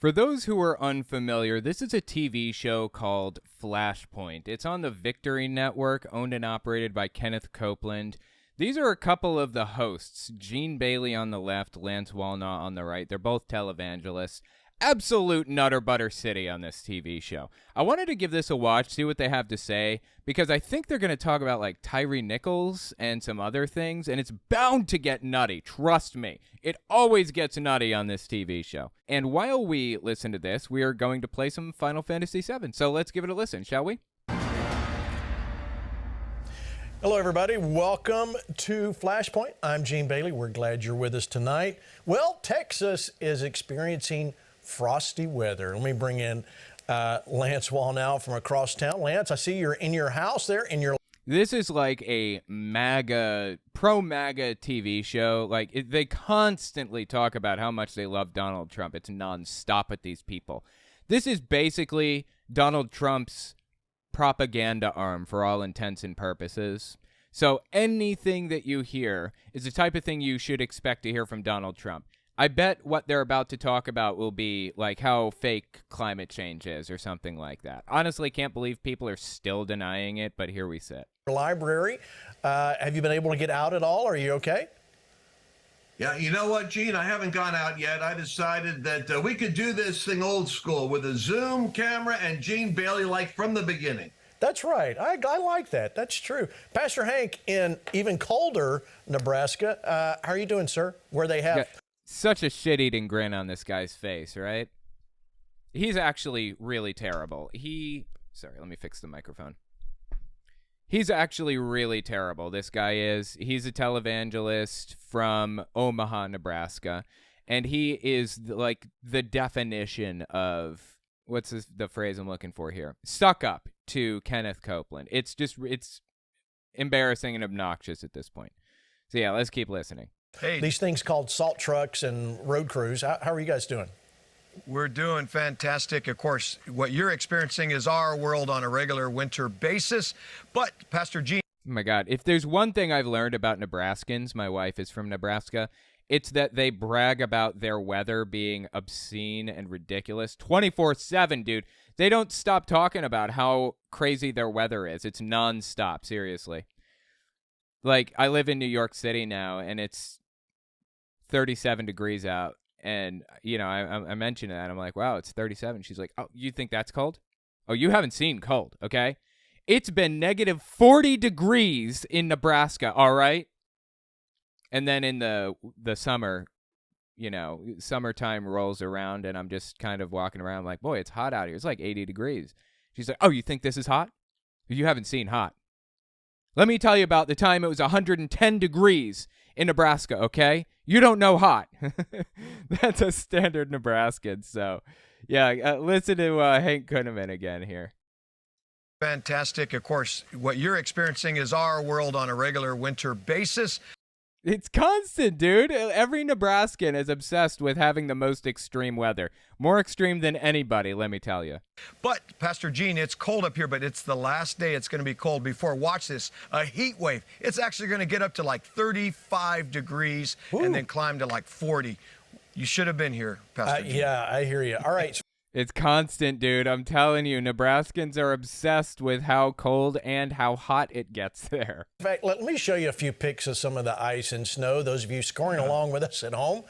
For those who are unfamiliar, this is a TV show called Flashpoint. It's on the Victory Network, owned and operated by Kenneth Copeland. These are a couple of the hosts, Gene Bailey on the left, Lance Wallnau on the right. They're both televangelists. Absolute nutter butter city on this TV show. I wanted to give this a watch, see what they have to say, because I think they're going to talk about like Tyree Nichols and some other things, and it's bound to get nutty. Trust me. It always gets nutty on this TV show. And while we listen to this, we are going to play some Final Fantasy VII. So let's give it a listen, shall we? Hello, everybody. Welcome to Flashpoint. I'm Gene Bailey. We're glad you're with us tonight. Well, Texas is experiencing frosty weather. Let me bring in Lance Wallnau from across town. Lance, I see you're in your house there in your... This is like a pro-MAGA TV show. Like, they constantly talk about how much they love Donald Trump. It's nonstop with these people. This is basically Donald Trump's propaganda arm for all intents and purposes. So anything that you hear is the type of thing you should expect to hear from Donald Trump. I bet what they're about to talk about will be like how fake climate change is or something like that. Honestly, can't believe people are still denying it, but here we sit. Library. Have you been able to get out at all? Are you okay? Yeah, you know what, Gene? I haven't gone out yet. I decided that we could do this thing old school with a Zoom camera and Gene Bailey like from the beginning. That's right. I like that. That's true. Pastor Hank, in even colder Nebraska, how are you doing, sir? Where they have... Yeah, such a shit-eating grin on this guy's face, right? He's actually really terrible. Sorry, let me fix the microphone. He's actually really terrible, this guy is. He's a televangelist from Omaha, Nebraska, and he is like the definition of, what's the phrase I'm looking for here? Stuck up to Kenneth Copeland. It's embarrassing and obnoxious at this point. So yeah, let's keep listening. Hey. These things called salt trucks and road crews. How are you guys doing? We're doing fantastic. Of course, what you're experiencing is our world on a regular winter basis. But, Pastor Gene... Oh my God. If there's one thing I've learned about Nebraskans, my wife is from Nebraska, it's that they brag about their weather being obscene and ridiculous 24/7, dude. They don't stop talking about how crazy their weather is. It's nonstop, seriously. Like, I live in New York City now, and it's 37 degrees out. And, you know, I mentioned that. I'm like, wow, it's 37. She's like, oh, you think that's cold? Oh, you haven't seen cold, okay? It's been negative 40 degrees in Nebraska, all right? And then in the summer, you know, summertime rolls around, and I'm just kind of walking around like, boy, it's hot out here. It's like 80 degrees. She's like, oh, you think this is hot? You haven't seen hot. Let me tell you about the time it was 110 degrees in Nebraska, okay? You don't know hot. That's a standard Nebraskan. So, yeah, listen to Hank Kunneman again here. Fantastic. Of course, what you're experiencing is our world on a regular winter basis. It's constant, dude. Every Nebraskan is obsessed with having the most extreme weather. More extreme than anybody, let me tell you. But, Pastor Gene, it's cold up here, but it's the last day it's going to be cold before. Watch this, a heat wave. It's actually going to get up to like 35 degrees and then climb to like 40. You should have been here, Pastor Gene. Yeah, I hear you. All right. It's constant, dude. I'm telling you, Nebraskans are obsessed with how cold and how hot it gets there. In fact, let me show you a few pics of some of the ice and snow. Those of you scoring along with us at home,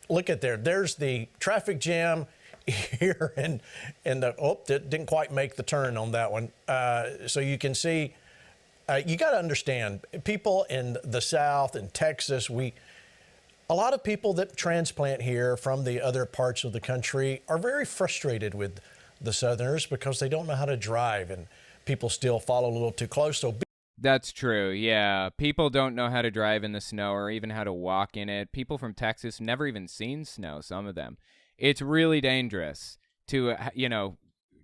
look at there. There's the traffic jam here, and didn't quite make the turn on that one. So you can see, you got to understand, people in the South and Texas, a lot of people that transplant here from the other parts of the country are very frustrated with the Southerners because they don't know how to drive, and people still follow a little too close. So that's true, yeah. People don't know how to drive in the snow or even how to walk in it. People from Texas never even seen snow, some of them. It's really dangerous to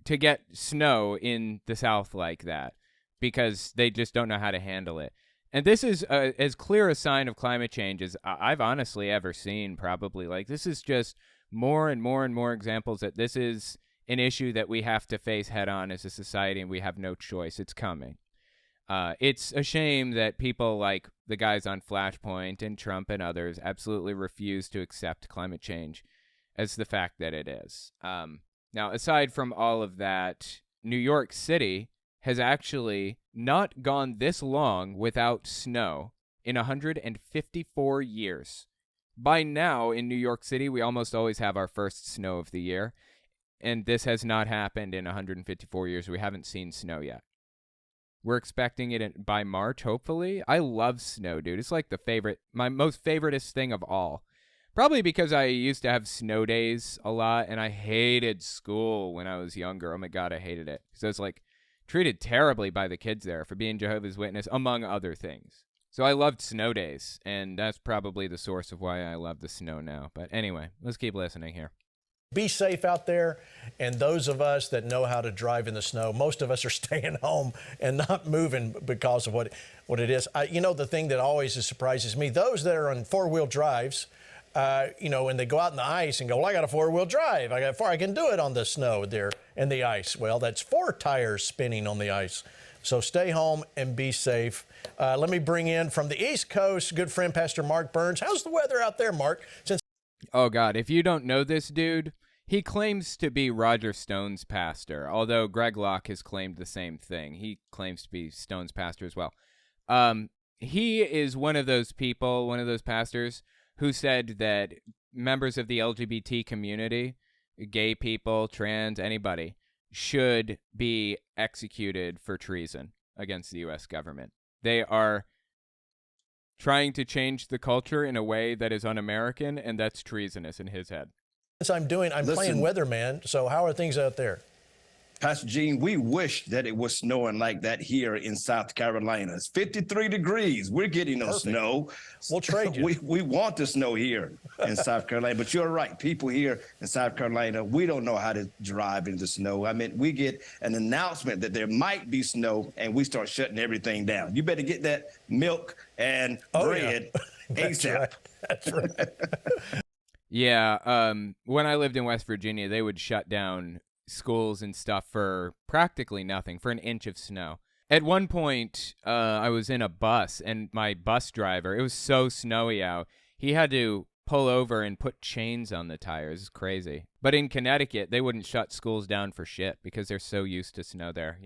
get snow in the South like that because they just don't know how to handle it. And this is as clear a sign of climate change as I've honestly ever seen, probably. Like, this is just more and more and more examples that this is an issue that we have to face head on as a society, and we have no choice. It's coming. It's a shame that people like the guys on Flashpoint and Trump and others absolutely refuse to accept climate change as the fact that it is. Now, aside from all of that, New York City has actually not gone this long without snow in 154 years. By now, in New York City, we almost always have our first snow of the year, and this has not happened in 154 years. We haven't seen snow yet. We're expecting it by March, hopefully. I love snow, dude. It's like my most favoriteest thing of all. Probably because I used to have snow days a lot, and I hated school when I was younger. Oh my God, I hated it. So I was like treated terribly by the kids there for being Jehovah's Witness, among other things. So I loved snow days, and that's probably the source of why I love the snow now. But anyway, let's keep listening here. Be safe out there, and those of us that know how to drive in the snow, most of us are staying home and not moving because of what it is. The thing that always surprises me, those that are on four-wheel drives, when they go out in the ice and go, well, I got a four-wheel drive. I can do it on the snow there and the ice. Well, that's four tires spinning on the ice. So stay home and be safe. Let me bring in from the East Coast, good friend, Pastor Mark Burns. How's the weather out there, Mark? Oh, God, if you don't know this dude, he claims to be Roger Stone's pastor, although Greg Locke has claimed the same thing. He claims to be Stone's pastor as well. He is one of those people, one of those pastors, who said that members of the LGBT community, gay people, trans, anybody, should be executed for treason against the U.S. government. They are trying to change the culture in a way that is un-American, and that's treasonous in his head. I'm playing weatherman, so how are things out there? Pastor Gene, we wish that it was snowing like that here in South Carolina. It's 53 degrees. We're getting no snow. We'll trade you. We want the snow here in South Carolina, but you're right. People here in South Carolina, we don't know how to drive in the snow. I mean, we get an announcement that there might be snow, and we start shutting everything down. You better get that milk and bread ASAP. That's right. Yeah, when I lived in West Virginia, they would shut down schools and stuff for practically nothing, for an inch of snow. At one point, I was in a bus, and my bus driver, it was so snowy out, he had to pull over and put chains on the tires. It's crazy. But in Connecticut, they wouldn't shut schools down for shit because they're so used to snow there,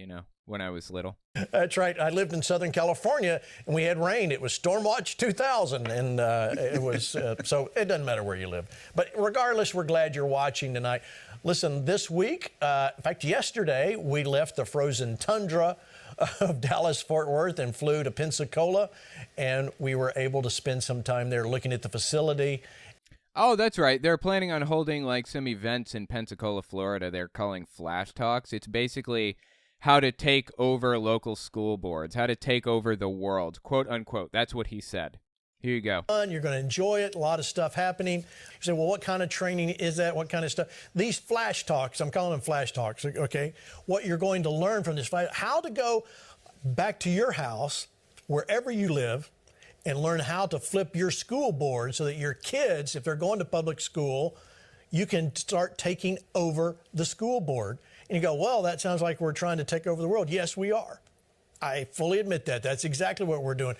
when I was little. That's right. I lived in Southern California, and we had rain. It was Stormwatch 2000, and it was so it doesn't matter where you live. But regardless, we're glad you're watching tonight. Listen, this week, in fact, yesterday, we left the frozen tundra of Dallas-Fort Worth and flew to Pensacola, and we were able to spend some time there looking at the facility. Oh, that's right. They're planning on holding some events in Pensacola, Florida. They're calling Flash Talks. It's basically how to take over local school boards, how to take over the world, quote unquote. That's what he said. Here you go. You're going to enjoy it. A lot of stuff happening. You say, well, what kind of training is that? What kind of stuff? These Flash Talks, I'm calling them Flash Talks, okay? What you're going to learn from this, how to go back to your house, wherever you live, and learn how to flip your school board so that your kids, if they're going to public school, you can start taking over the school board. And you go, well, that sounds like we're trying to take over the world. Yes, we are. I fully admit that. That's exactly what we're doing.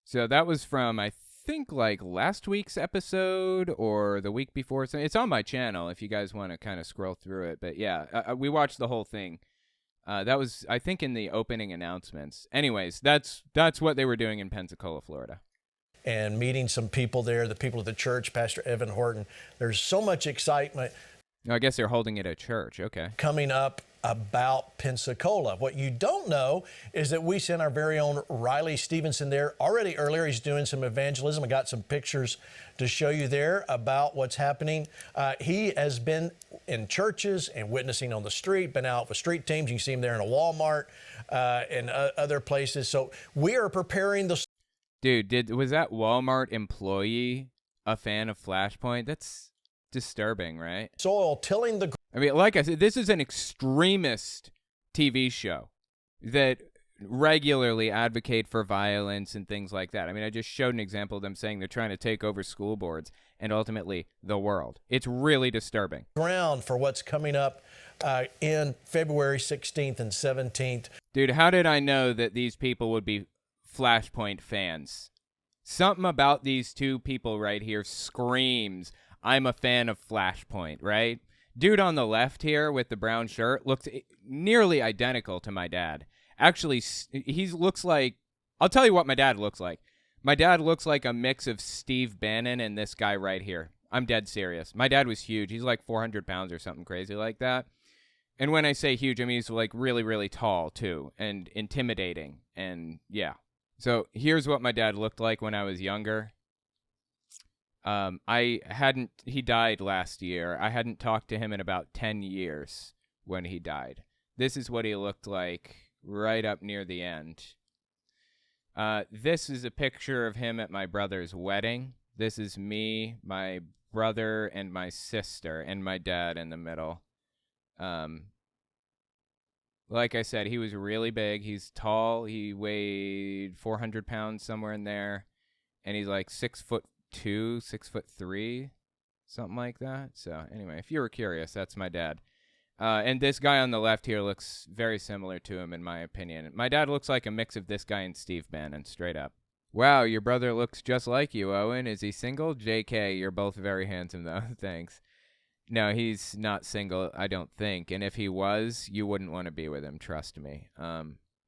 So that was from, I think, last week's episode or the week before. It's on my channel if you guys want to kind of scroll through it. But yeah, we watched the whole thing. That was, I think, in the opening announcements. Anyways, that's what they were doing in Pensacola, Florida. And meeting some people there, the people of the church, Pastor Evan Horton. There's so much excitement. I guess they're holding it at church. Okay. Coming up about Pensacola. What you don't know is that we sent our very own Riley Stevenson there already earlier. He's doing some evangelism. I got some pictures to show you there about what's happening. He has been in churches and witnessing on the street, been out with street teams. You can see him there in a Walmart and other places. So we are preparing the... Dude, was that Walmart employee a fan of Flashpoint? That's disturbing, right? Soil tilling the... I mean, like I said, this is an extremist TV show that regularly advocate for violence and things like that. I mean, I just showed an example of them saying they're trying to take over school boards and ultimately the world. It's really disturbing. Ground for what's coming up in February 16th and 17th. Dude, how did I know that these people would be Flashpoint fans? Something about these two people right here screams, I'm a fan of Flashpoint, right? Dude on the left here with the brown shirt looks nearly identical to my dad. Actually, he looks like, I'll tell you what my dad looks like. My dad looks like a mix of Steve Bannon and this guy right here. I'm dead serious. My dad was huge. He's like 400 pounds or something crazy like that. And when I say huge, I mean he's like really, really tall too and intimidating. And yeah. So here's what my dad looked like when I was younger. He died last year. I hadn't talked to him in about 10 years when he died. This is what he looked like right up near the end. This is a picture of him at my brother's wedding. This is me, my brother, and my sister, and my dad in the middle. Like I said, he was really big. He's tall. He weighed 400 pounds, somewhere in there. And he's like 6'2", 6'3", something like that. So anyway, if you were curious, that's my dad. And this guy on the left here looks very similar to him, in my opinion. My dad looks like a mix of this guy and Steve Bannon, straight up. Wow, your brother looks just like you, Owen. Is he single? JK, you're both very handsome, though. Thanks. No, he's not single, I don't think. And if he was, you wouldn't want to be with him, trust me.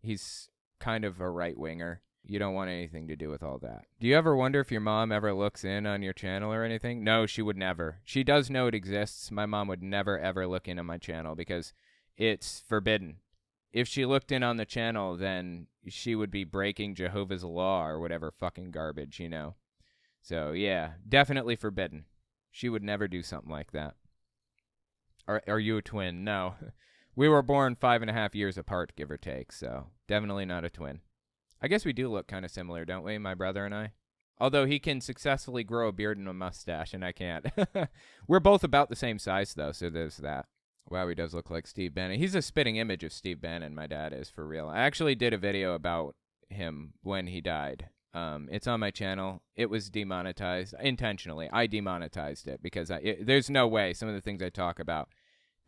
He's kind of a right-winger. You don't want anything to do with all that. Do you ever wonder if your mom ever looks in on your channel or anything? No, she would never. She does know it exists. My mom would never, ever look in on my channel because it's forbidden. If she looked in on the channel, then she would be breaking Jehovah's Law or whatever fucking garbage, you know. So, yeah, definitely forbidden. She would never do something like that. Are you a twin? No. We were born 5.5 years apart, give or take, so definitely not a twin. I guess we do look kind of similar, don't we, my brother and I? Although he can successfully grow a beard and a mustache, and I can't. We're both about the same size, though, so there's that. Wow, he does look like Steve Bannon. He's a spitting image of Steve Bannon, my dad is, for real. I actually did a video about him when he died. It's on my channel. It was demonetized intentionally. I demonetized it because there's no way some of the things I talk about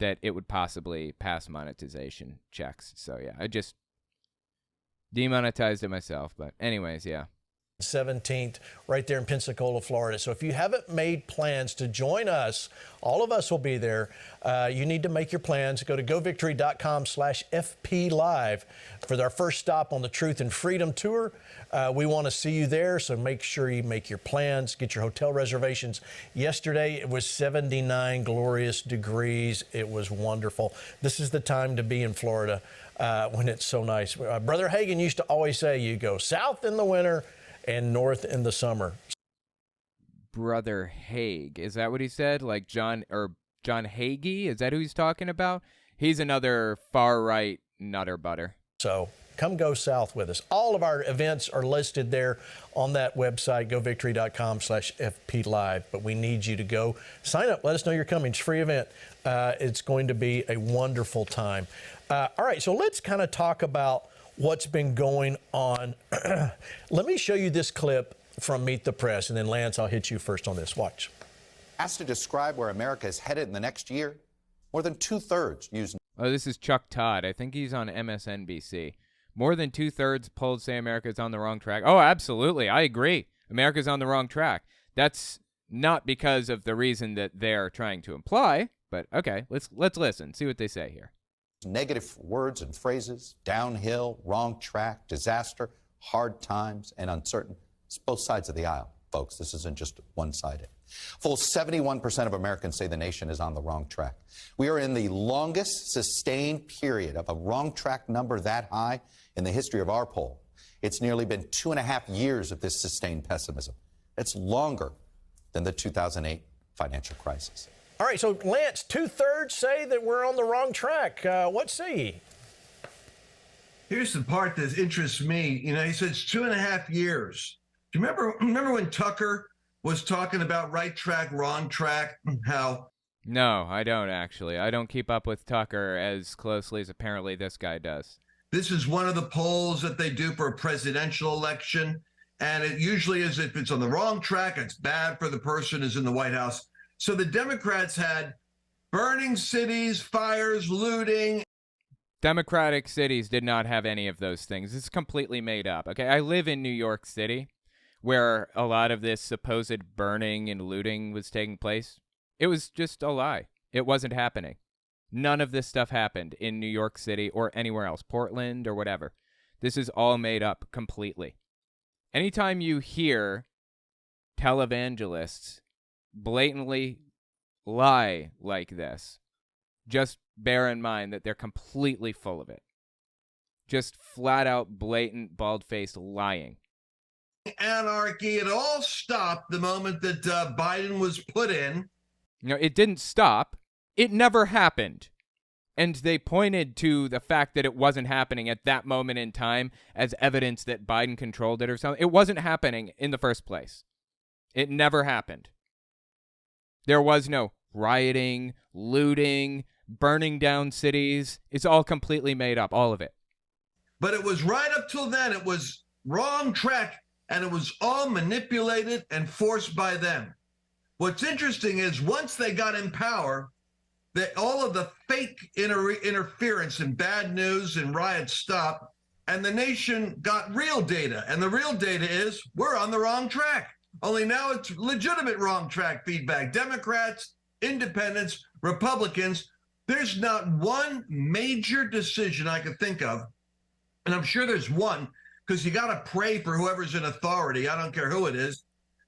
that it would possibly pass monetization checks. So, yeah, I just demonetized it myself. But anyways, yeah. 17th, right there in Pensacola, Florida. So if you haven't made plans to join us, all of us will be there. You need to make your plans. Go to govictory.com/FP Live for our first stop on the Truth and Freedom Tour. We want to see you there, so make sure you make your plans, get your hotel reservations. Yesterday, it was 79 glorious degrees. It was wonderful. This is the time to be in Florida when it's so nice. Brother Hagin used to always say, you go south in the winter and north in the summer. Brother Haig, is that what he said? Like John Hagee? Is that who he's talking about? He's another far-right nutter butter. So come go south with us. All of our events are listed there on that website, govictory.com/FP Live. But we need you to go sign up. Let us know you're coming. It's a free event. It's going to be a wonderful time. All right, so let's kind of talk about what's been going on. Let me show you this clip from Meet the Press, and then Lance, I'll hit you first on this. Watch. Asked to describe where America is headed in the next year, more than 2/3 use. Oh, this is Chuck Todd. I think he's on MSNBC. More than 2/3 polls say America's on the wrong track. Oh, absolutely. I agree. America's on the wrong track. That's not because of the reason that they're trying to imply, but okay, let's listen, see what they say here. Negative words and phrases, downhill, wrong track, disaster, hard times, and uncertain. It's both sides of the aisle, folks. This isn't just one-sided. Full 71% of Americans say the nation is on the wrong track. We are in the longest sustained period of a wrong track number that high in the history of our poll. It's nearly been 2.5 years of this sustained pessimism. It's longer than the 2008 financial crisis. All right, so Lance, 2/3 say that we're on the wrong track. What say ye? Here's the part that interests me. You know, he said it's 2.5 years. Do you remember when Tucker was talking about right track, wrong track? How? No, I don't actually. I don't keep up with Tucker as closely as apparently this guy does. This is one of the polls that they do for a presidential election. And it usually is, if it's on the wrong track, it's bad for the person who's in the White House. So the Democrats had burning cities, fires, looting. Democratic cities did not have any of those things. It's completely made up. Okay, I live in New York City, where a lot of this supposed burning and looting was taking place. It was just a lie. It wasn't happening. None of this stuff happened in New York City or anywhere else, Portland or whatever. This is all made up completely. Anytime you hear televangelists blatantly lie like this, just bear in mind that they're completely full of it. Just flat out, blatant, bald-faced lying. Anarchy, it all stopped the moment that Biden was put in. It didn't stop. It never happened. And they pointed to the fact that it wasn't happening at that moment in time as evidence that Biden controlled it or something. It wasn't happening in the first place. It never happened. There was no rioting, looting, burning down cities. It's all completely made up, all of it. But it was right up till then, it was wrong track, and it was all manipulated and forced by them. What's interesting is once they got in power, that all of the fake interference and bad news and riots stopped, and the nation got real data. And the real data is we're on the wrong track. Only now it's legitimate wrong track feedback. Democrats, independents, Republicans, there's not one major decision I could think of, and I'm sure there's one, because you got to pray for whoever's in authority. I don't care who it is.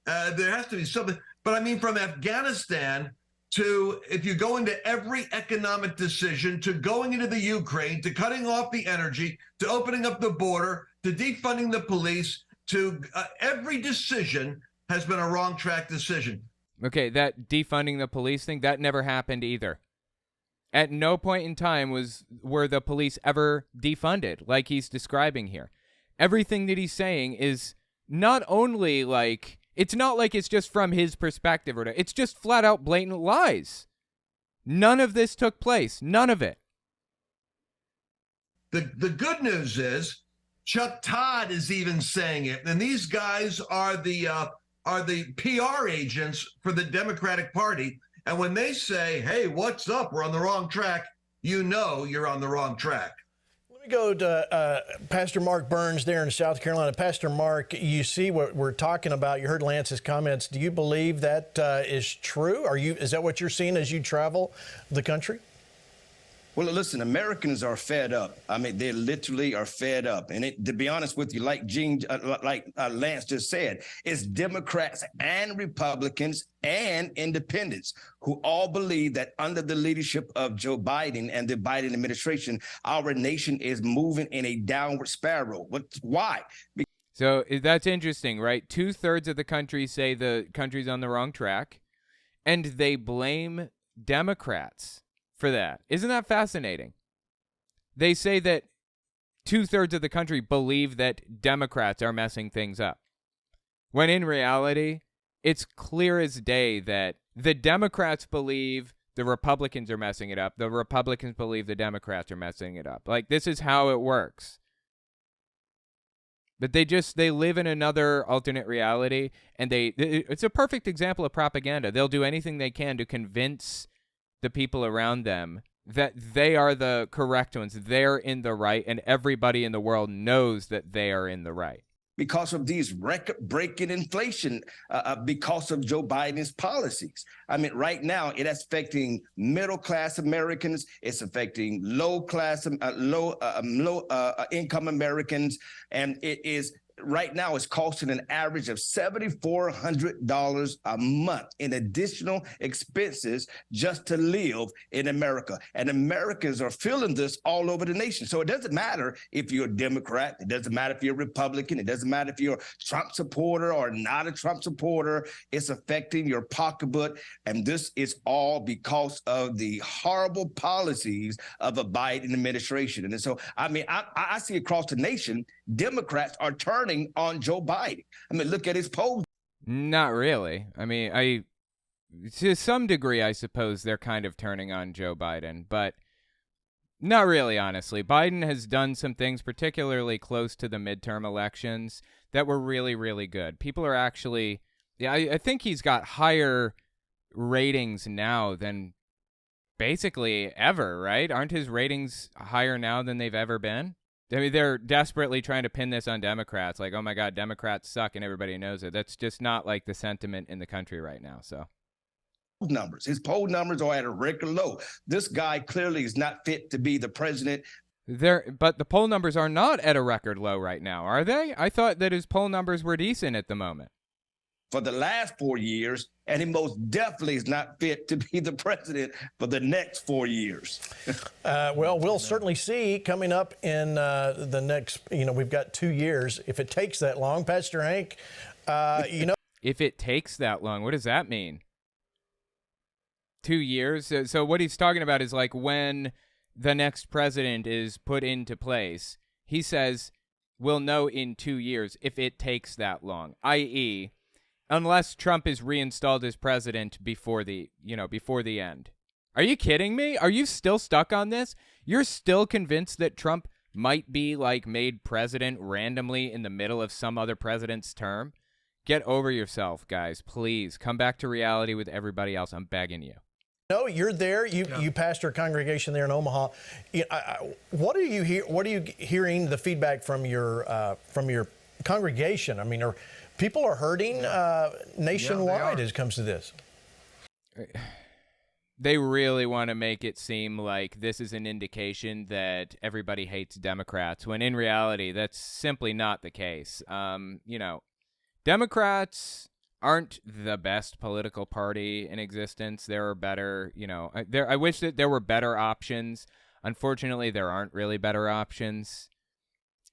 There has to be something. But I mean, from Afghanistan to, if you go into every economic decision, to going into the Ukraine, to cutting off the energy, to opening up the border, to defunding the police, to every decision has been a wrong track decision. Okay, that defunding the police thing, that never happened either. At no point in time were the police ever defunded, like he's describing here. Everything that he's saying is not only like, it's not like it's just from his perspective, or it's just flat out blatant lies. None of this took place. None of it. The good news is Chuck Todd is even saying it, and these guys are the PR agents for the Democratic Party. And when they say, hey, what's up? We're on the wrong track. You know you're on the wrong track. Let me go to Pastor Mark Burns there in South Carolina. Pastor Mark, you see what we're talking about. You heard Lance's comments. Do you believe that is true? Is that what you're seeing as you travel the country? Well, listen, Americans are fed up. I mean, they literally are fed up. And to be honest with you, like Lance just said, it's Democrats and Republicans and independents who all believe that under the leadership of Joe Biden and the Biden administration, our nation is moving in a downward spiral. Why? So that's interesting, right? 2/3 of the country say the country's on the wrong track, and they blame Democrats for that. Isn't that fascinating? They say that 2/3 of the country believe that Democrats are messing things up, when in reality, it's clear as day that the Democrats believe the Republicans are messing it up. The Republicans believe the Democrats are messing it up. Like, this is how it works. But they live in another alternate reality, and it's a perfect example of propaganda. They'll do anything they can to convince the people around them that they are the correct ones. They're in the right, and everybody in the world knows that they are in the right. Because of these record-breaking inflation, because of Joe Biden's policies. I mean, right now, it's affecting middle-class Americans. It's affecting low-income Americans, and it is right now it's costing an average of $7,400 a month in additional expenses just to live in America. And Americans are feeling this all over the nation. So it doesn't matter if you're a Democrat. It doesn't matter if you're a Republican. It doesn't matter if you're a Trump supporter or not a Trump supporter. It's affecting your pocketbook. And this is all because of the horrible policies of a Biden administration. And so, I mean, I see across the nation, Democrats are turning on Joe Biden. I mean, look at his polls. Not really. I mean, to some degree, I suppose they're kind of turning on Joe Biden, but not really, honestly. Biden has done some things, particularly close to the midterm elections, that were really, really good. People are actually, I think he's got higher ratings now than basically ever, right? Aren't his ratings higher now than they've ever been? I mean, they're desperately trying to pin this on Democrats. Like, oh my God, Democrats suck and everybody knows it. That's just not like the sentiment in the country right now. So numbers. His poll numbers are at a record low. This guy clearly is not fit to be the president. But the poll numbers are not at a record low right now, are they? I thought that his poll numbers were decent at the moment. For the last 4 years, and he most definitely is not fit to be the president for the next 4 years. Well, we'll certainly see coming up in the next, we've got 2 years. If it takes that long, Pastor Hank, If it takes that long, what does that mean? 2 years? So what he's talking about is like when the next president is put into place, he says we'll know in 2 years if it takes that long, i.e., unless Trump is reinstalled as president before the end. Are you kidding me? Are you still stuck on this? You're still convinced that Trump might be like made president randomly in the middle of some other president's term? Get over yourself, guys. Please come back to reality with everybody else. I'm begging you. No, you're there. You pastor a congregation there in Omaha. What are you hearing the feedback from your congregation? I mean, people are hurting nationwide as it comes to this. They really want to make it seem like this is an indication that everybody hates Democrats, when in reality, that's simply not the case. Democrats aren't the best political party in existence. There are better, I wish that there were better options. Unfortunately, there aren't really better options.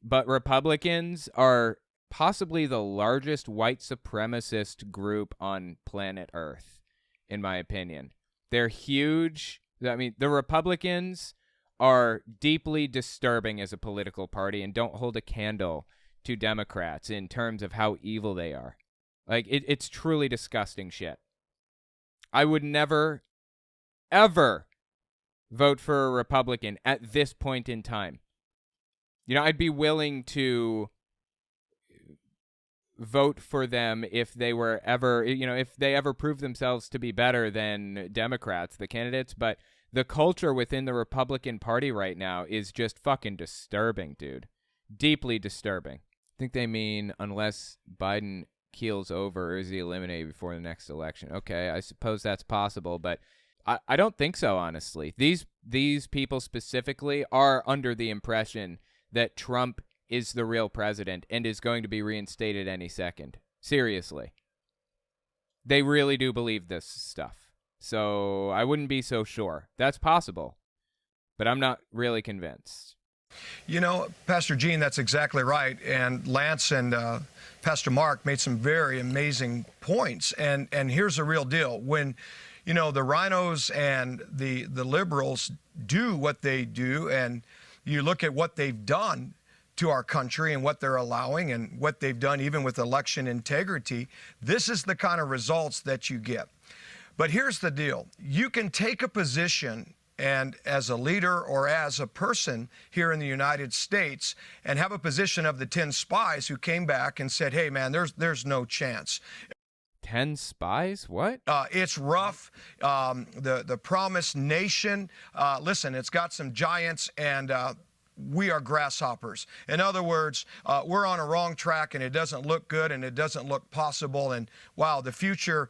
But Republicans are possibly the largest white supremacist group on planet Earth, in my opinion. They're huge. I mean, the Republicans are deeply disturbing as a political party and don't hold a candle to Democrats in terms of how evil they are. Like, it's truly disgusting shit. I would never, ever vote for a Republican at this point in time. I'd be willing to vote for them if they were ever, if they ever prove themselves to be better than Democrats, the candidates. But the culture within the Republican Party right now is just fucking disturbing, dude. Deeply disturbing. I think they mean unless Biden keels over or is he eliminated before the next election. Okay, I suppose that's possible, but I don't think so, honestly. These people specifically are under the impression that Trump is the real president and is going to be reinstated any second. Seriously. They really do believe this stuff. So I wouldn't be so sure. That's possible, but I'm not really convinced. Pastor Gene, that's exactly right. And Lance and Pastor Mark made some very amazing points. And here's the real deal. When, the rhinos and the liberals do what they do, and you look at what they've done to our country and what they're allowing and what they've done even with election integrity, this is the kind of results that you get. But here's the deal. You can take a position and as a leader or as a person here in the United States and have a position of the 10 spies who came back and said, hey, man, there's no chance. 10 spies? What? It's rough. The promised nation, listen, it's got some giants and we are grasshoppers. In other words, we're on a wrong track and it doesn't look good and it doesn't look possible. And wow, the future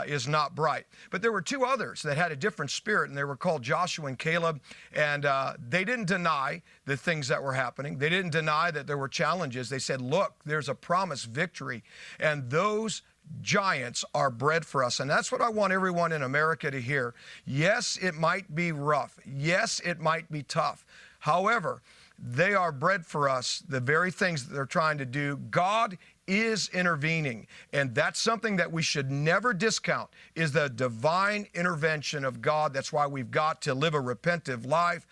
is not bright. But there were two others that had a different spirit, and they were called Joshua and Caleb. And they didn't deny the things that were happening. They didn't deny that there were challenges. They said, look, there's a promised victory. And those giants are bred for us. And that's what I want everyone in America to hear. Yes, it might be rough. Yes, it might be tough. However, they are bred for us, the very things that they're trying to do. God is intervening, and that's something that we should never discount, is the divine intervention of God. That's why we've got to live a repentive life,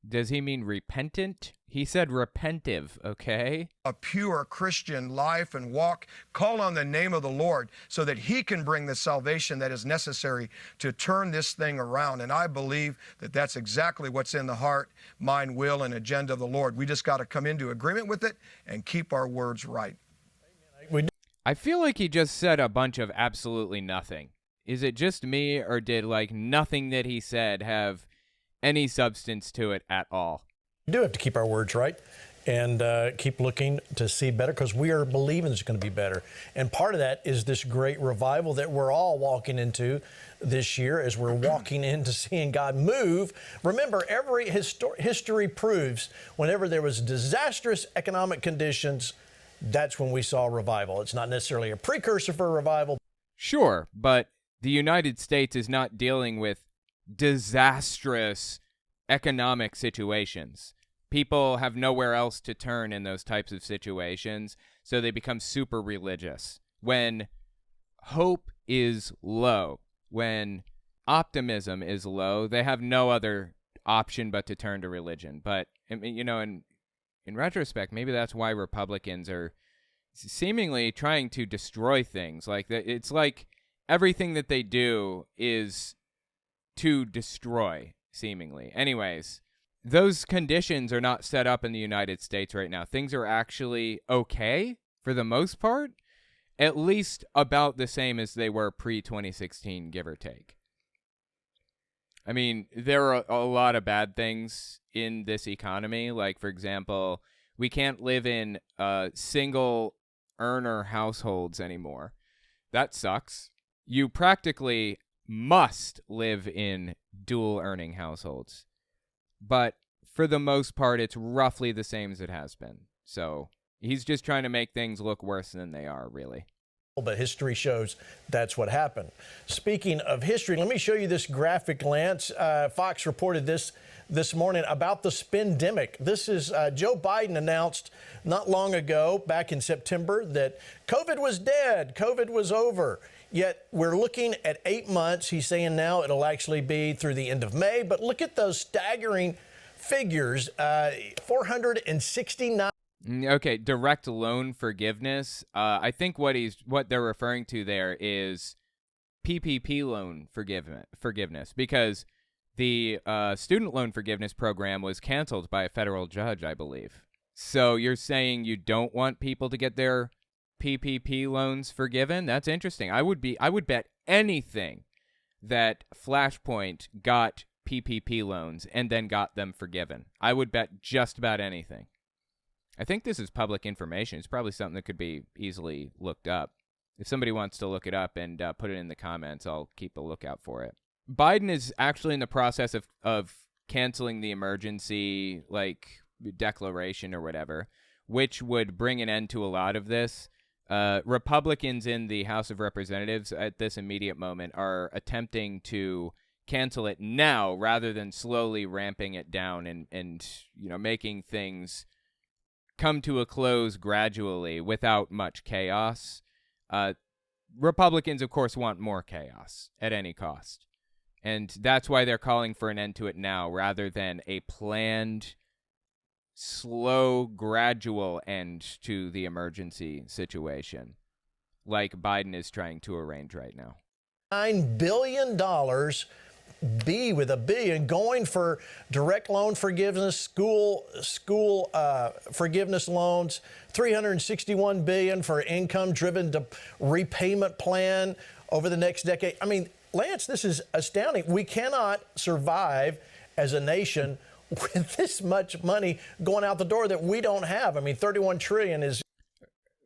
Does he mean repentant? He said repentive, okay? A pure Christian life and walk, call on the name of the Lord so that he can bring the salvation that is necessary to turn this thing around. And I believe that that's exactly what's in the heart, mind, will, and agenda of the Lord. We just got to come into agreement with it and keep our words right. I feel like he just said a bunch of absolutely nothing. Is it just me, or did nothing that he said have any substance to it at all? We do have to keep our words right and keep looking to see better, because we are believing it's going to be better. And part of that is this great revival that we're all walking into this year as we're walking into seeing God move. Remember, every history proves whenever there was disastrous economic conditions, that's when we saw revival. It's not necessarily a precursor for revival. Sure, but the United States is not dealing with disastrous economic situations. People have nowhere else to turn in those types of situations, so they become super religious. When hope is low, when optimism is low, they have no other option but to turn to religion. But, you know, in retrospect, maybe that's why Republicans are seemingly trying to destroy things. Like, it's like everything that they do is to destroy, seemingly. Anyways, those conditions are not set up in the United States right now. Things are actually okay for the most part, at least about the same as they were pre-2016, give or take. I mean, there are a lot of bad things in this economy. Like, for example, we can't live in single earner households anymore. That sucks. You practically must live in dual earning households. But for the most part, it's roughly the same as it has been. So he's just trying to make things look worse than they are, really. But history shows that's what happened. Speaking of history, let me show you this graphic, Lance. Fox reported this morning about the spendemic. This is Joe Biden announced not long ago, back in September, that COVID was dead, COVID was over. Yet we're looking at 8 months. He's saying now it'll actually be through the end of May. But look at those staggering figures, 469. Okay, direct loan forgiveness. I think what they're referring to there is PPP loan forgiveness, because the student loan forgiveness program was canceled by a federal judge, I believe. So you're saying you don't want people to get their PPP loans forgiven? That's interesting. I would bet anything that Flashpoint got PPP loans and then got them forgiven. I would bet just about anything. I think this is public information. It's probably something that could be easily looked up. If somebody wants to look it up and put it in the comments, I'll keep a lookout for it. Biden is actually in the process of canceling the emergency declaration or whatever, which would bring an end to a lot of this. Republicans in the House of Representatives at this immediate moment are attempting to cancel it now rather than slowly ramping it down and making things come to a close gradually without much chaos. Republicans, of course, want more chaos at any cost. And that's why they're calling for an end to it now rather than a planned, slow, gradual end to the emergency situation like Biden is trying to arrange right now. $9 billion, B with a billion, going for direct loan forgiveness, school forgiveness loans, $361 billion for income-driven repayment plan over the next decade. I mean, Lance, this is astounding. We cannot survive as a nation with this much money going out the door that we don't have. I mean, $31 trillion is...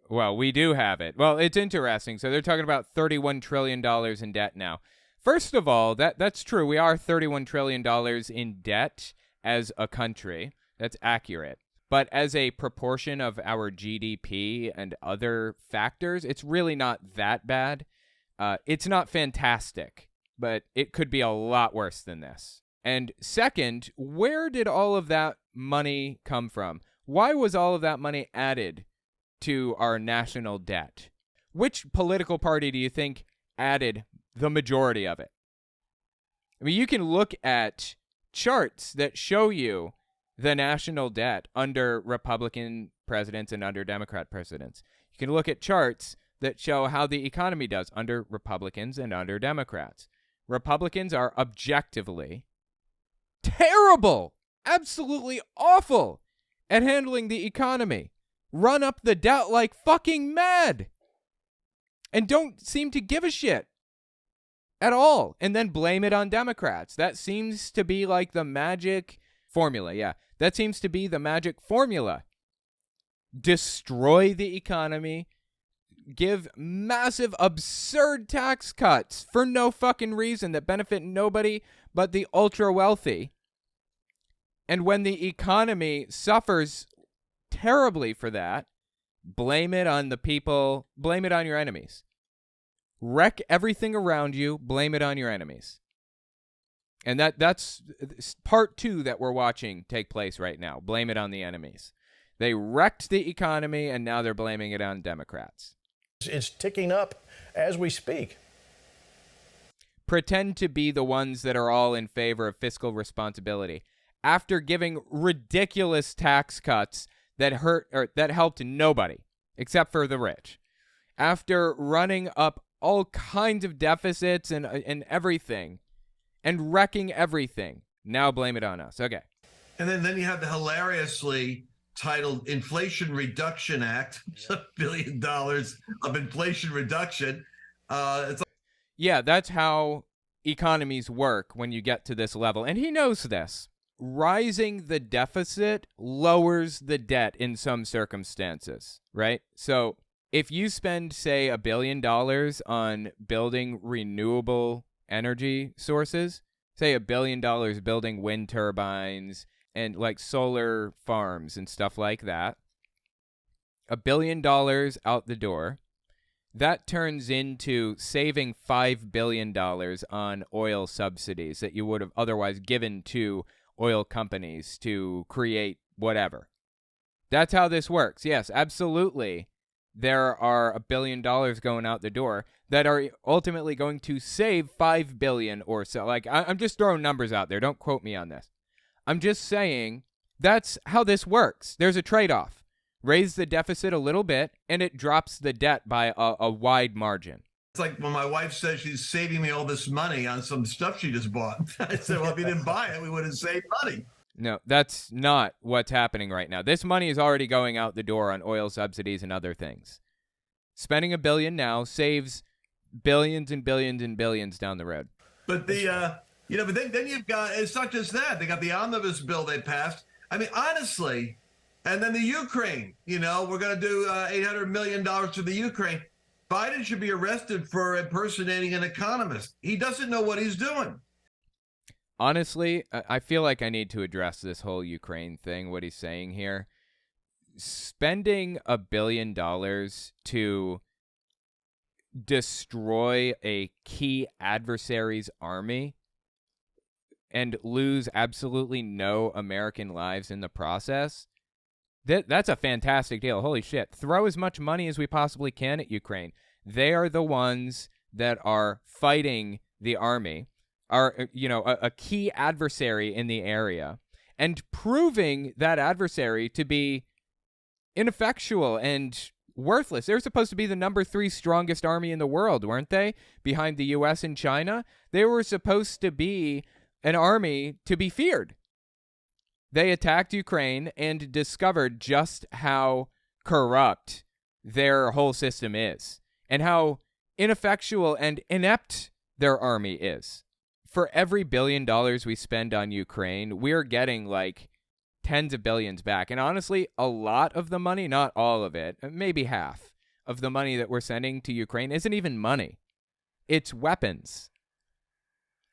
Well, we do have it. Well, it's interesting. So they're talking about $31 trillion in debt now. First of all, that's true. We are $31 trillion in debt as a country. That's accurate. But as a proportion of our GDP and other factors, it's really not that bad. It's not fantastic, but it could be a lot worse than this. And second, where did all of that money come from? Why was all of that money added to our national debt? Which political party do you think added the majority of it? I mean, you can look at charts that show you the national debt under Republican presidents and under Democrat presidents. You can look at charts that show how the economy does under Republicans and under Democrats. Republicans are objectively terrible, absolutely awful at handling the economy, run up the debt like fucking mad, and don't seem to give a shit at all, and then blame it on Democrats. That seems to be like the magic formula, yeah. That seems to be the magic formula. Destroy the economy, give massive, absurd tax cuts for no fucking reason that benefit nobody but the ultra wealthy. And when the economy suffers terribly for that, blame it on the people, blame it on your enemies. Wreck everything around you, blame it on your enemies. And that's part 2 that we're watching take place right now. Blame it on the enemies. They wrecked the economy, and now they're blaming it on Democrats. It's ticking up as we speak. Pretend to be the ones that are all in favor of fiscal responsibility after giving ridiculous tax cuts that helped nobody except for the rich. After running up all kinds of deficits and everything and wrecking everything. Now blame it on us. Okay. And then you have the hilariously titled Inflation Reduction Act, $1 billion of inflation reduction. Yeah, that's how economies work when you get to this level. And he knows this. Rising the deficit lowers the debt in some circumstances, right? So if you spend, say, $1 billion on building renewable energy sources, say $1 billion building wind turbines and like solar farms and stuff like that, $1 billion out the door, that turns into saving $5 billion on oil subsidies that you would have otherwise given to oil companies to create whatever. That's how this works. Yes, absolutely. There are $1 billion going out the door that are ultimately going to save $5 billion or so. Like, I'm just throwing numbers out there. Don't quote me on this. I'm just saying that's how this works. There's a trade-off. Raise the deficit a little bit, and it drops the debt by a wide margin. It's like when my wife says she's saving me all this money on some stuff she just bought. I said, well, if you didn't buy it, we would have saved money. No, that's not what's happening right now. This money is already going out the door on oil subsidies and other things. Spending $1 billion now saves billions and billions and billions down the road. But but then you've got, it's not just that. They got the omnibus bill they passed. I mean, honestly, and then the Ukraine, we're going to do $800 million to the Ukraine. Biden should be arrested for impersonating an economist. He doesn't know what he's doing. Honestly, I feel like I need to address this whole Ukraine thing, what he's saying here. Spending $1 billion to destroy a key adversary's army and lose absolutely no American lives in the process, that's a fantastic deal. Holy shit. Throw as much money as we possibly can at Ukraine. They are the ones that are fighting the army, are, a key adversary in the area, and proving that adversary to be ineffectual and worthless. They're supposed to be the number 3 strongest army in the world, weren't they? Behind the U.S. and China. They were supposed to be an army to be feared. They attacked Ukraine and discovered just how corrupt their whole system is and how ineffectual and inept their army is. For every $1 billion we spend on Ukraine, we're getting like tens of billions back. And honestly, a lot of the money, not all of it, maybe half of the money that we're sending to Ukraine isn't even money. It's weapons.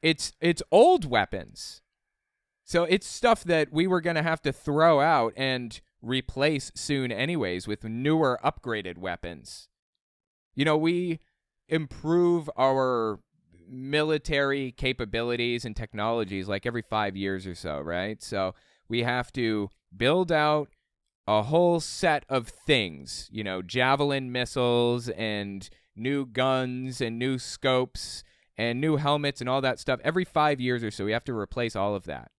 It's old weapons. So it's stuff that we were going to have to throw out and replace soon anyways with newer, upgraded weapons. We improve our military capabilities and technologies like every 5 years or so, right? So we have to build out a whole set of things, Javelin missiles and new guns and new scopes and new helmets and all that stuff. Every 5 years or so, we have to replace all of that,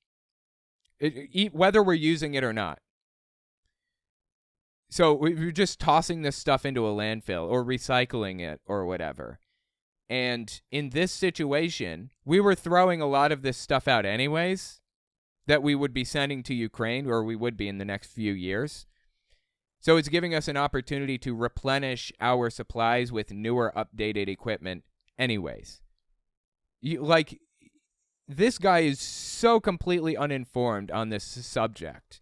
whether we're using it or not. So we're just tossing this stuff into a landfill or recycling it or whatever. And in this situation, we were throwing a lot of this stuff out anyways that we would be sending to Ukraine, or we would be in the next few years. So it's giving us an opportunity to replenish our supplies with newer, updated equipment anyways. this guy is so completely uninformed on this subject.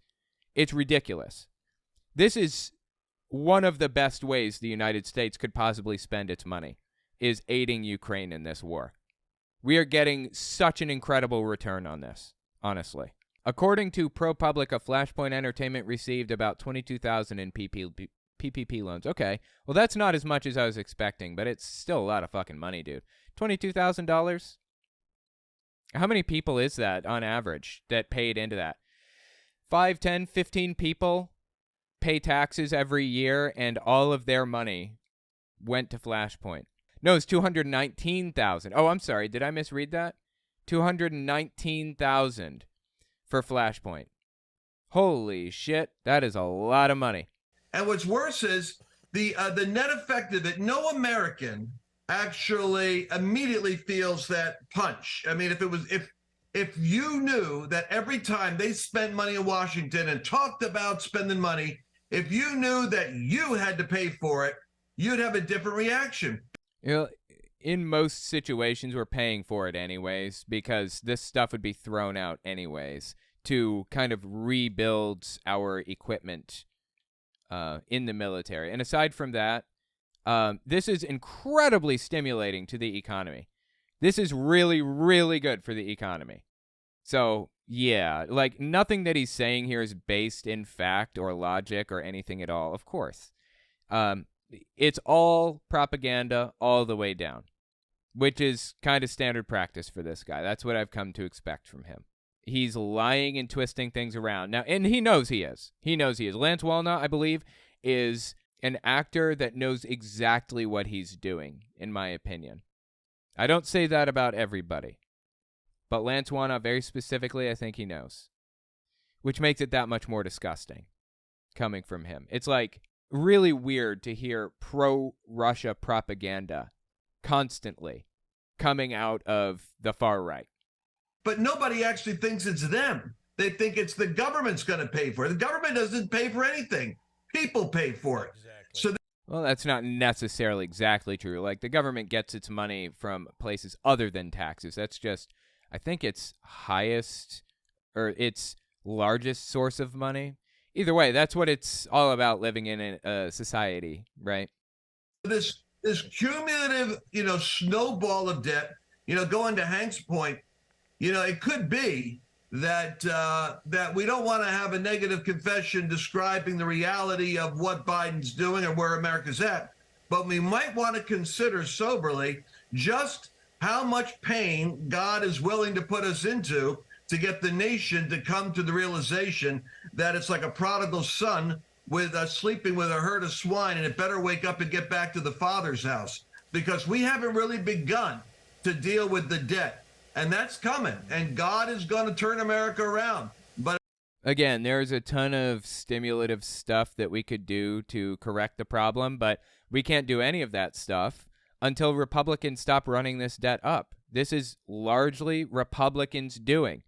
It's ridiculous. This is one of the best ways the United States could possibly spend its money, is aiding Ukraine in this war. We are getting such an incredible return on this, honestly. According to ProPublica, Flashpoint Entertainment received about $22,000 in PPP loans. Okay, well, that's not as much as I was expecting, but it's still a lot of fucking money, dude. $22,000? How many people is that on average that paid into that? 5, 10, 15 people pay taxes every year, and all of their money went to Flashpoint. No, it's 219,000. Oh, I'm sorry. Did I misread that? 219,000 for Flashpoint. Holy shit. That is a lot of money. And what's worse is the net effect of it. No American actually immediately feels that punch. I mean, if you knew that every time they spent money in Washington and talked about spending money, if you knew that you had to pay for it, you'd have a different reaction. You know, in most situations, we're paying for it anyways, because this stuff would be thrown out anyways to kind of rebuild our equipment in the military. And aside from that, this is incredibly stimulating to the economy. This is really, really good for the economy. So, yeah, like nothing that he's saying here is based in fact or logic or anything at all, of course. It's all propaganda all the way down, which is kind of standard practice for this guy. That's what I've come to expect from him. He's lying and twisting things around. Now, and he knows he is. He knows he is. Lance Wallnau, I believe, is an actor that knows exactly what he's doing, in my opinion. I don't say that about everybody. But Lance Wallnau, very specifically, I think he knows. Which makes it that much more disgusting coming from him. It's like really weird to hear pro-Russia propaganda constantly coming out of the far right. But nobody actually thinks it's them. They think it's the government's going to pay for it. The government doesn't pay for anything. People pay for it. Exactly. Well, that's not necessarily exactly true. Like, the government gets its money from places other than taxes. That's just, I think its highest or its largest source of money. Either way, that's what it's all about, living in a society, right? This cumulative, snowball of debt, going to Hank's point, it could be that we don't want to have a negative confession describing the reality of what Biden's doing or where America's at, but we might want to consider soberly just how much pain God is willing to put us into to get the nation to come to the realization that it's like a prodigal son with sleeping with a herd of swine, and it better wake up and get back to the Father's house, because we haven't really begun to deal with the debt. And that's coming, and God is going to turn America around. But again, there's a ton of stimulative stuff that we could do to correct the problem, but we can't do any of that stuff until Republicans stop running this debt up. This is largely Republicans doing.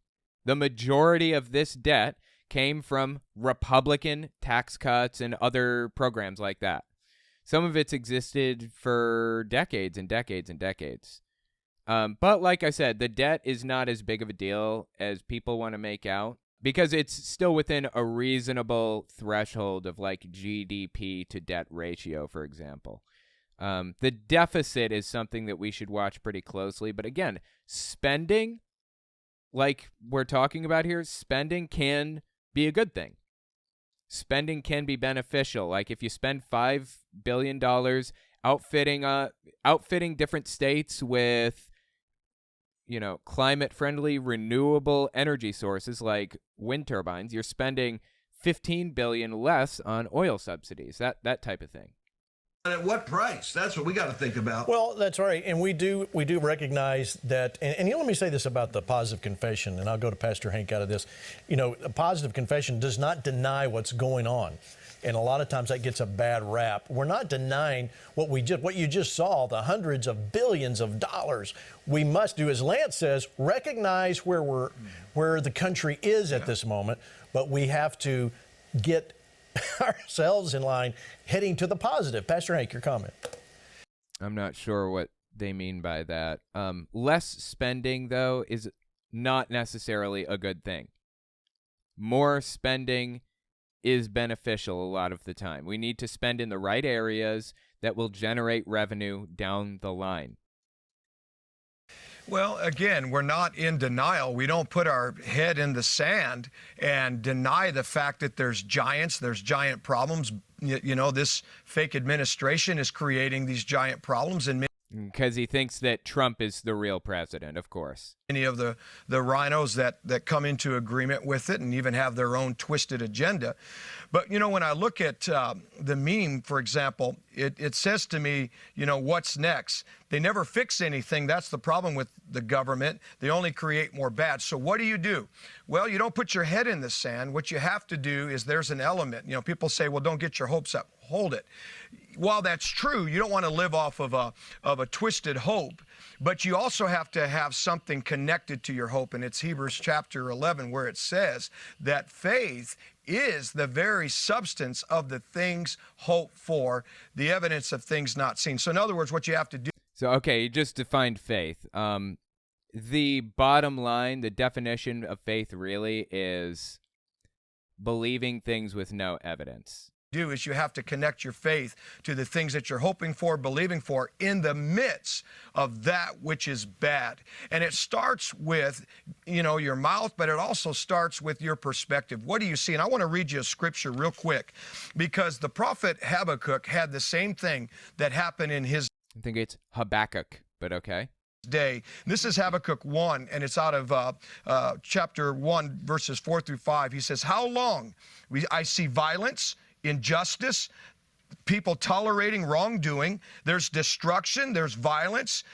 The majority of this debt came from Republican tax cuts and other programs like that. Some of it's existed for decades and decades and decades. But like I said, the debt is not as big of a deal as people want to make out, because it's still within a reasonable threshold of like GDP to debt ratio, for example. The deficit is something that we should watch pretty closely. But again, spending, like we're talking about here, spending can be a good thing. Spending can be beneficial. Like if you spend $5 billion outfitting different states with, climate-friendly, renewable energy sources like wind turbines, you're spending $15 billion less on oil subsidies, that type of thing. at what price? That's what we got to think about. Well, that's right. And we do recognize that. And let me say this about the positive confession, and I'll go to Pastor Hank out of this. A positive confession does not deny what's going on. And a lot of times that gets a bad rap. We're not denying what you just saw, the hundreds of billions of dollars. We must do, as Lance says, recognize where the country is at this moment, but we have to get ourselves in line heading to the positive. Pastor Hank, your comment. I'm not sure what they mean by that. Less spending, though, is not necessarily a good thing. More spending is beneficial a lot of the time. We need to spend in the right areas that will generate revenue down the line. Well, again, we're not in denial. We don't put our head in the sand and deny the fact that there's giant problems. You know, this fake administration is creating these giant problems, and because he thinks that Trump is the real president, of course. Many of the rhinos that come into agreement with it and even have their own twisted agenda. But, you know, when I look at the meme, for example, it says to me, you know, what's next? They never fix anything. That's the problem with the government. They only create more bad. So what do? Well, you don't put your head in the sand. What you have to do is there's an element. You know, people say, well, don't get your hopes up. Hold it. While that's true, you don't want to live off of a twisted hope, but you also have to have something connected to your hope. And it's Hebrews chapter 11, where it says that faith is the very substance of the things hoped for, the evidence of things not seen. So in other words, what you have to do. So, okay, you just defined faith. The bottom line, the definition of faith really is believing things with no evidence. Do is you have to connect your faith to the things that you're hoping for, believing for in the midst of that which is bad. And it starts with, you know, your mouth, but it also starts with your perspective. What do you see? And I want to read you a scripture real quick, because the prophet Habakkuk had the same thing that happened in his I think it's Habakkuk, but okay. day. This is Habakkuk 1, and it's out of chapter 1, verses 4 through 5. He says, how long? I see violence, injustice, people tolerating wrongdoing. There's destruction, there's violence.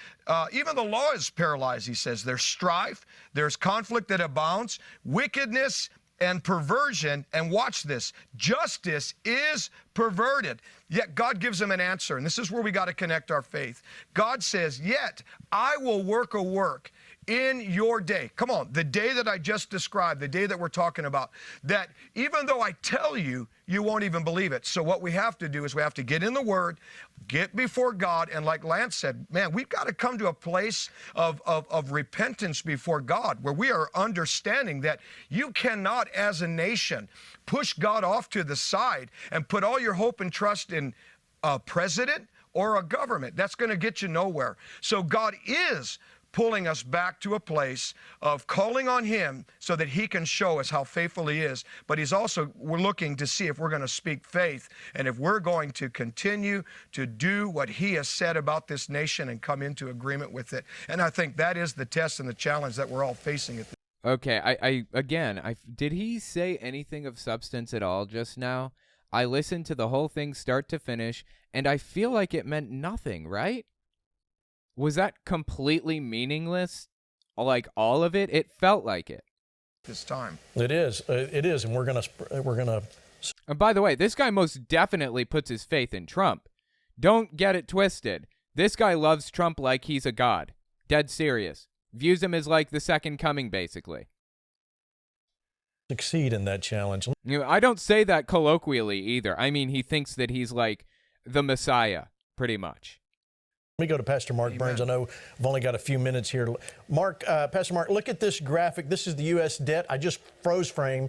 Even the law is paralyzed, he says. There's strife, there's conflict that abounds, wickedness and perversion. And watch this, justice is perverted. Yet God gives him an answer. And this is where we got to connect our faith. God says, yet I will work a work in your day. Come on, the day that I just described, the day that we're talking about, that even though I tell you, you won't even believe it. So what we have to do is we have to get in the Word, get before God, and like Lance said, man, we've got to come to a place of repentance before God, where we are understanding that you cannot, as a nation, push God off to the side and put all your hope and trust in a president or a government. That's going to get you nowhere. So God is pulling us back to a place of calling on him so that he can show us how faithful he is. But we're looking to see if we're going to speak faith and if we're going to continue to do what he has said about this nation and come into agreement with it. And I think that is the test and the challenge that we're all facing at this. Okay, did he say anything of substance at all just now? I listened to the whole thing start to finish, and I feel like it meant nothing, right? Was that completely meaningless? Like all of it? It felt like it. This time. It is, and we're gonna. And by the way, this guy most definitely puts his faith in Trump. Don't get it twisted. This guy loves Trump like he's a god. Dead serious. Views him as like the second coming, basically. Succeed in that challenge. You know, I don't say that colloquially either. I mean, he thinks that he's like the Messiah, pretty much. Let me go to Pastor Mark Amen. Burns. I know I've only got a few minutes here. Mark, Pastor Mark, look at this graphic. This is the U.S. debt. I just froze frame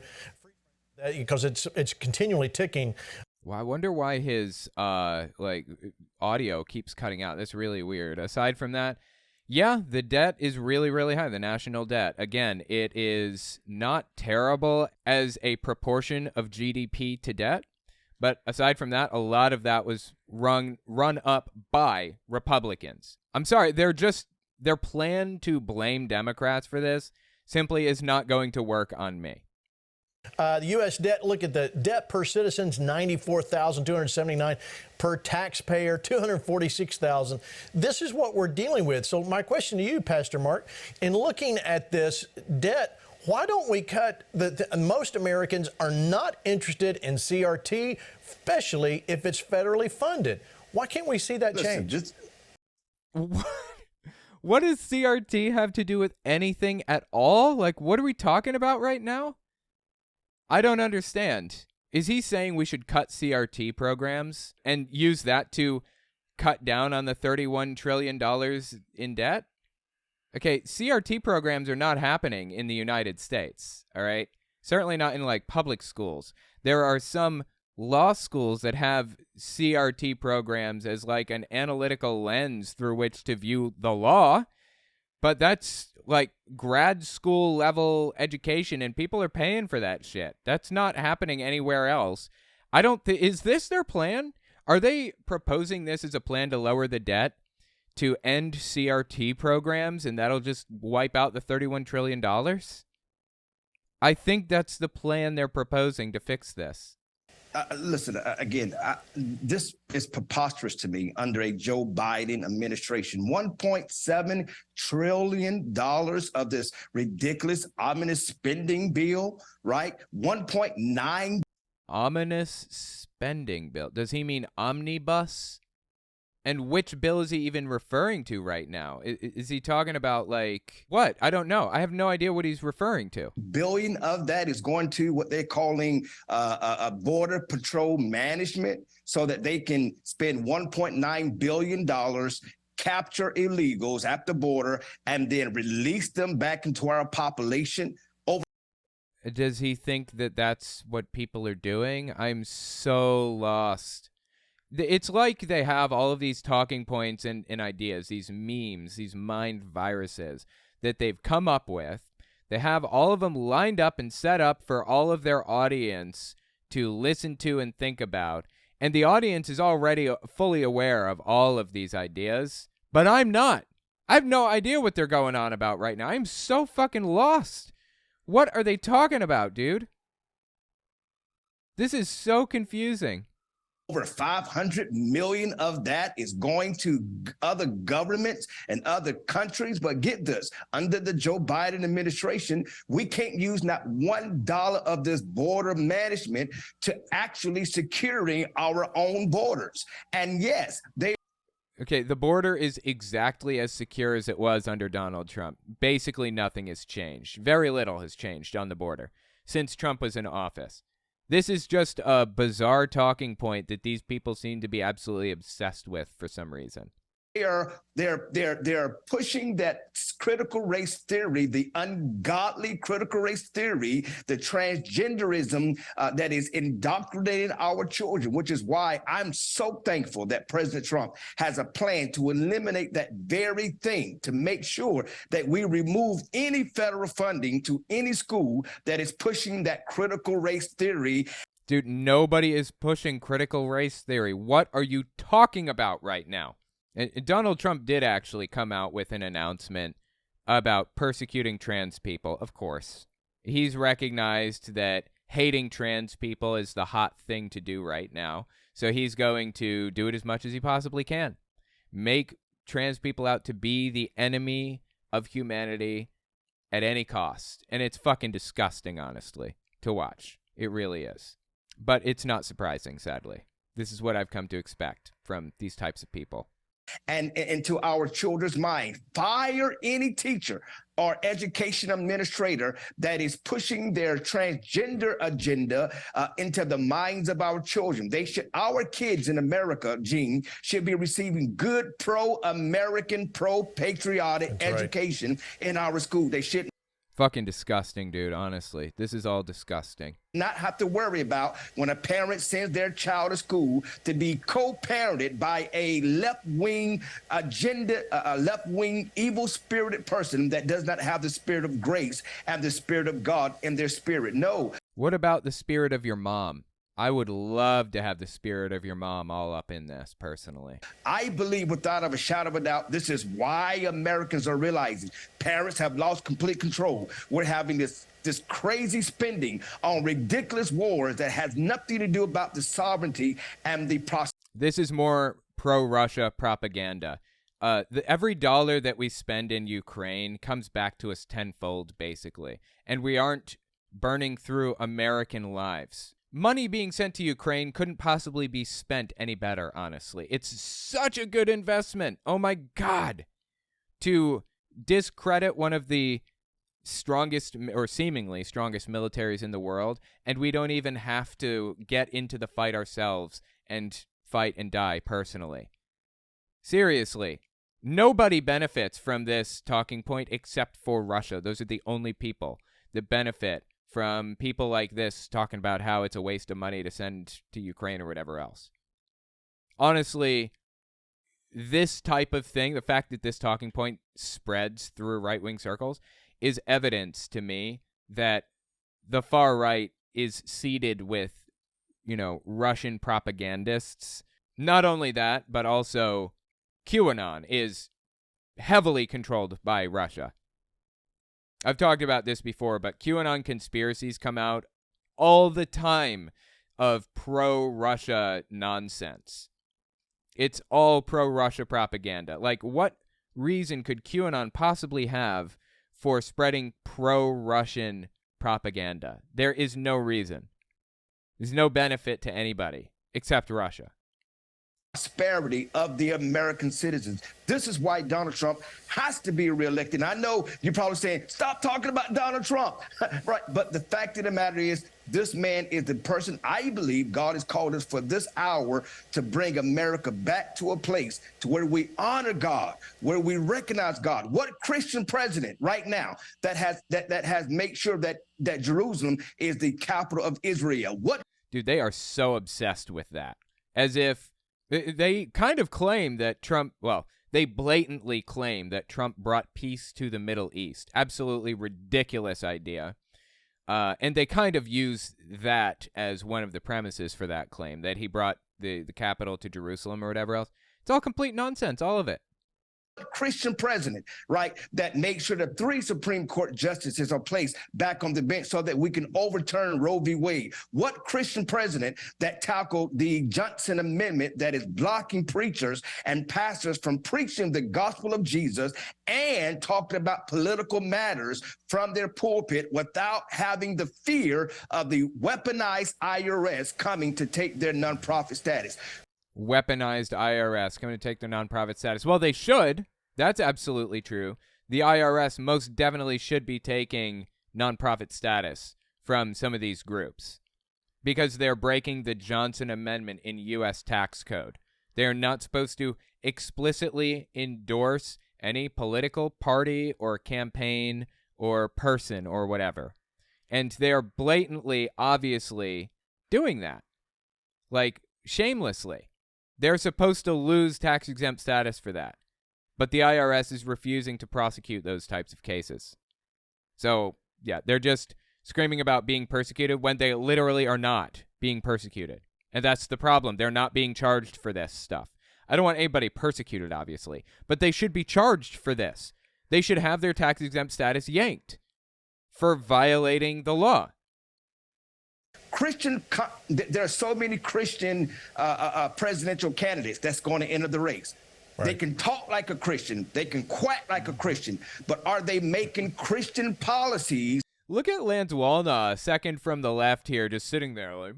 because it's continually ticking. Well, I wonder why his audio keeps cutting out. That's really weird. Aside from that, yeah, the debt is really, really high, the national debt. Again, it is not terrible as a proportion of GDP to debt. But aside from that, a lot of that was run up by Republicans. I'm sorry, their plan to blame Democrats for this simply is not going to work on me. The U.S. debt, look at the debt per citizen's $94,279, per taxpayer $246,000. This is what we're dealing with. So my question to you, Pastor Mark, in looking at this debt, why don't we cut most Americans are not interested in CRT, especially if it's federally funded. Why can't we see that change? What does CRT have to do with anything at all? Like, what are we talking about right now? I don't understand. Is he saying we should cut CRT programs and use that to cut down on the $31 trillion in debt? Okay, CRT programs are not happening in the United States, all right? Certainly not in, like, public schools. There are some law schools that have CRT programs as, like, an analytical lens through which to view the law, but that's, like, grad school level education, and people are paying for that shit. That's not happening anywhere else. Is this their plan? Are they proposing this as a plan to lower the debt, to end CRT programs, and that'll just wipe out the $31 trillion? I think that's the plan they're proposing to fix this. Listen, again, this is preposterous to me under a Joe Biden administration. $1.7 trillion of this ridiculous, ominous spending bill, right? 1.9 Ominous spending bill. Does he mean omnibus? And which bill is he even referring to right now? Is he talking about, like, what? I don't know. I have no idea what he's referring to. billion of that is going to what they're calling a border patrol management, so that they can spend $1.9 billion, capture illegals at the border, and then release them back into our population. Does he think that that's what people are doing? I'm so lost. It's like they have all of these talking points and ideas, these memes, these mind viruses that they've come up with. They have all of them lined up and set up for all of their audience to listen to and think about. And the audience is already fully aware of all of these ideas, but I'm not. I have no idea what they're going on about right now. I'm so fucking lost. What are they talking about, dude? This is so confusing. Over 500 million of that is going to other governments and other countries. But get this, under the Joe Biden administration, we can't use not $1 of this border management to actually securing our own borders. And yes, Okay, the border is exactly as secure as it was under Donald Trump. Basically nothing has changed. Very little has changed on the border since Trump was in office. This is just a bizarre talking point that these people seem to be absolutely obsessed with for some reason. They're pushing that critical race theory, the ungodly critical race theory, the transgenderism that is indoctrinating our children, which is why I'm so thankful that President Trump has a plan to eliminate that very thing, to make sure that we remove any federal funding to any school that is pushing that critical race theory. Dude, nobody is pushing critical race theory. What are you talking about right now? And Donald Trump did actually come out with an announcement about persecuting trans people, of course. He's recognized that hating trans people is the hot thing to do right now. So he's going to do it as much as he possibly can. Make trans people out to be the enemy of humanity at any cost. And it's fucking disgusting, honestly, to watch. It really is. But it's not surprising, sadly. This is what I've come to expect from these types of people. And into our children's mind, fire any teacher or education administrator that is pushing their transgender agenda into the minds of our children. Our kids in America, Gene, should be receiving good pro-American, pro-patriotic education in our school. They shouldn't. Fucking disgusting, dude, honestly. This is all disgusting. Not have to worry about when a parent sends their child to school to be co-parented by a left-wing agenda, a left-wing evil-spirited person that does not have the spirit of grace and the spirit of God in their spirit. No. What about the spirit of your mom? I would love to have the spirit of your mom all up in this, personally. I believe without a shadow of a doubt, this is why Americans are realizing parents have lost complete control. We're having this crazy spending on ridiculous wars that has nothing to do about the sovereignty and the prosperity. This is more pro-Russia propaganda. Every dollar that we spend in Ukraine comes back to us tenfold, basically. And we aren't burning through American lives. Money being sent to Ukraine couldn't possibly be spent any better, honestly. It's such a good investment. Oh my God. To discredit one of the strongest, or seemingly strongest, militaries in the world, and we don't even have to get into the fight ourselves and fight and die personally. Seriously. Nobody benefits from this talking point except for Russia. Those are the only people that benefit from people like this talking about how it's a waste of money to send to Ukraine or whatever else. Honestly, this type of thing, the fact that this talking point spreads through right-wing circles, is evidence to me that the far right is seeded with, Russian propagandists. Not only that, but also QAnon is heavily controlled by Russia. I've talked about this before, but QAnon conspiracies come out all the time of pro-Russia nonsense. It's all pro-Russia propaganda. Like, what reason could QAnon possibly have for spreading pro-Russian propaganda? There is no reason. There's no benefit to anybody except Russia. Prosperity of the American citizens. This is why Donald Trump has to be reelected. And I know you're probably saying, stop talking about Donald Trump. Right. But the fact of the matter is, this man is the person I believe God has called us for this hour to bring America back to a place to where we honor God, where we recognize God. What Christian president right now that has made sure that Jerusalem is the capital of Israel? What? Dude, they are so obsessed with that. As if they kind of claim that Trump, they blatantly claim that Trump brought peace to the Middle East. Absolutely ridiculous idea. And they kind of use that as one of the premises for that claim, that he brought the capital to Jerusalem or whatever else. It's all complete nonsense, all of it. Christian president, right, that makes sure the 3 Supreme Court justices are placed back on the bench so that we can overturn Roe v. Wade? What Christian president that tackled the Johnson Amendment that is blocking preachers and pastors from preaching the gospel of Jesus and talking about political matters from their pulpit without having the fear of the weaponized IRS coming to take their nonprofit status? Weaponized IRS coming to take their nonprofit status. Well, they should. That's absolutely true. The IRS most definitely should be taking nonprofit status from some of these groups because they're breaking the Johnson Amendment in U.S. tax code. They're not supposed to explicitly endorse any political party or campaign or person or whatever. And they're blatantly, obviously doing that. Like, shamelessly. They're supposed to lose tax-exempt status for that. But the IRS is refusing to prosecute those types of cases. So, yeah, they're just screaming about being persecuted when they literally are not being persecuted. And that's the problem. They're not being charged for this stuff. I don't want anybody persecuted, obviously, but they should be charged for this. They should have their tax-exempt status yanked for violating the law. There are so many Christian presidential candidates that's going to enter the race. Right. They can talk like a Christian. They can quack like a Christian. But are they making Christian policies? Look at Lance Walna, second from the left here, just sitting there like,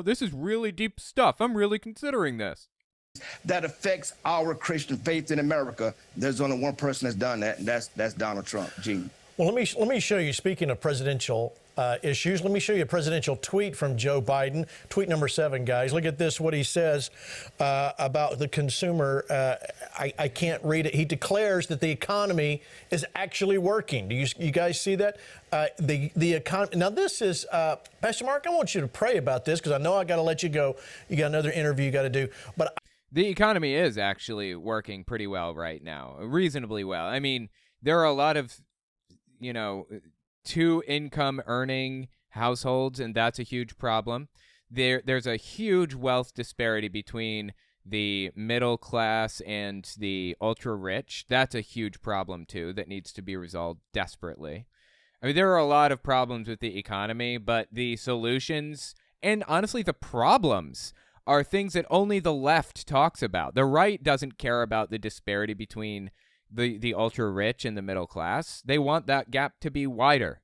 this is really deep stuff. I'm really considering this. That affects our Christian faith in America. There's only one person that's done that, and that's Donald Trump, Gene. Well, let me show you, speaking of presidential issues, let me show you a presidential tweet from Joe Biden. Tweet number 7, guys. Look at this, what he says about the consumer. I can't read it. He declares that the economy is actually working. Do you guys see that? The economy. Now, this is, Pastor Mark, I want you to pray about this because I know I got to let you go. You got another interview you got to do. But the economy is actually working pretty well right now, reasonably well. I mean, there are a lot of 2-income earning households, and that's a huge problem. There's a huge wealth disparity between the middle class and the ultra rich. That's a huge problem too that needs to be resolved desperately. I mean, there are a lot of problems with the economy, but the solutions and honestly the problems are things that only the left talks about. The right doesn't care about the disparity between the ultra rich and the middle class. They want that gap to be wider.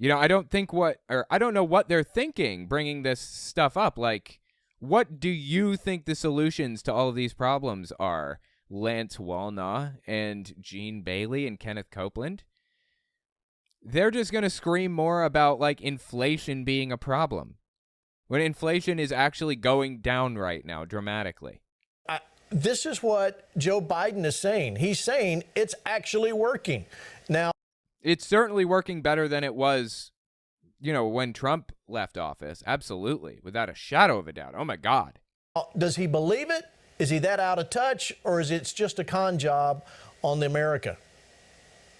I don't know what they're thinking bringing this stuff up. Like, what do you think the solutions to all of these problems are? Lance Walna and Gene Bailey and Kenneth Copeland? They're just going to scream more about like inflation being a problem when inflation is actually going down right now dramatically. This is what Joe Biden is saying. He's saying it's actually working. Now, It's certainly working better than it was, when Trump left office. Absolutely. Without a shadow of a doubt. Oh, my God. does he believe it? Is he that out of touch, or is it just a con job on the America?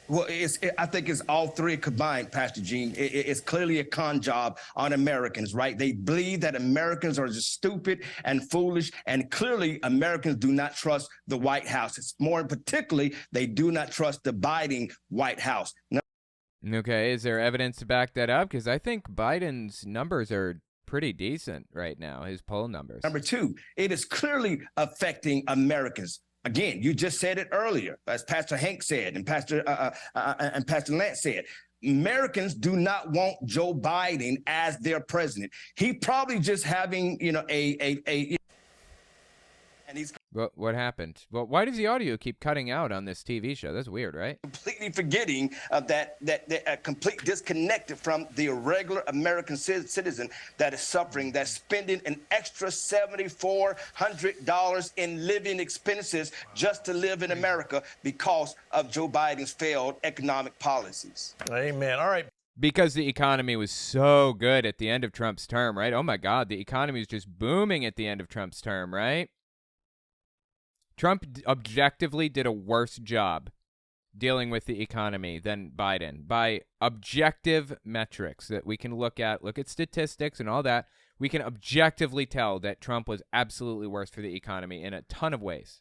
Well, I think it's all three combined, Pastor Gene. It's clearly a con job on Americans, right? They believe that Americans are just stupid and foolish, and clearly Americans do not trust the White House. It's more particularly, they do not trust the Biden White House. Now, Okay, is there evidence to back that up? Because I think Biden's numbers are pretty decent right now, his poll numbers. number two, it is clearly affecting Americans. Again, you just said it earlier, as Pastor Hank said, and Pastor Lance said. Americans do not want Joe Biden as their president. He probably just having, and he's What happened? Well, why does the audio keep cutting out on this TV show? That's weird, right? completely forgetting of that complete disconnected from the regular American citizen that is suffering, that's spending an extra $7,400 in living expenses just to live in America because of Joe Biden's failed economic policies. Amen. All right. Because the economy was so good at the end of Trump's term, right? Oh, my God, the economy was just booming at the end of Trump's term, right? Trump objectively did a worse job dealing with the economy than Biden by objective metrics that we can look at statistics and all that. We can objectively tell that Trump was absolutely worse for the economy in a ton of ways.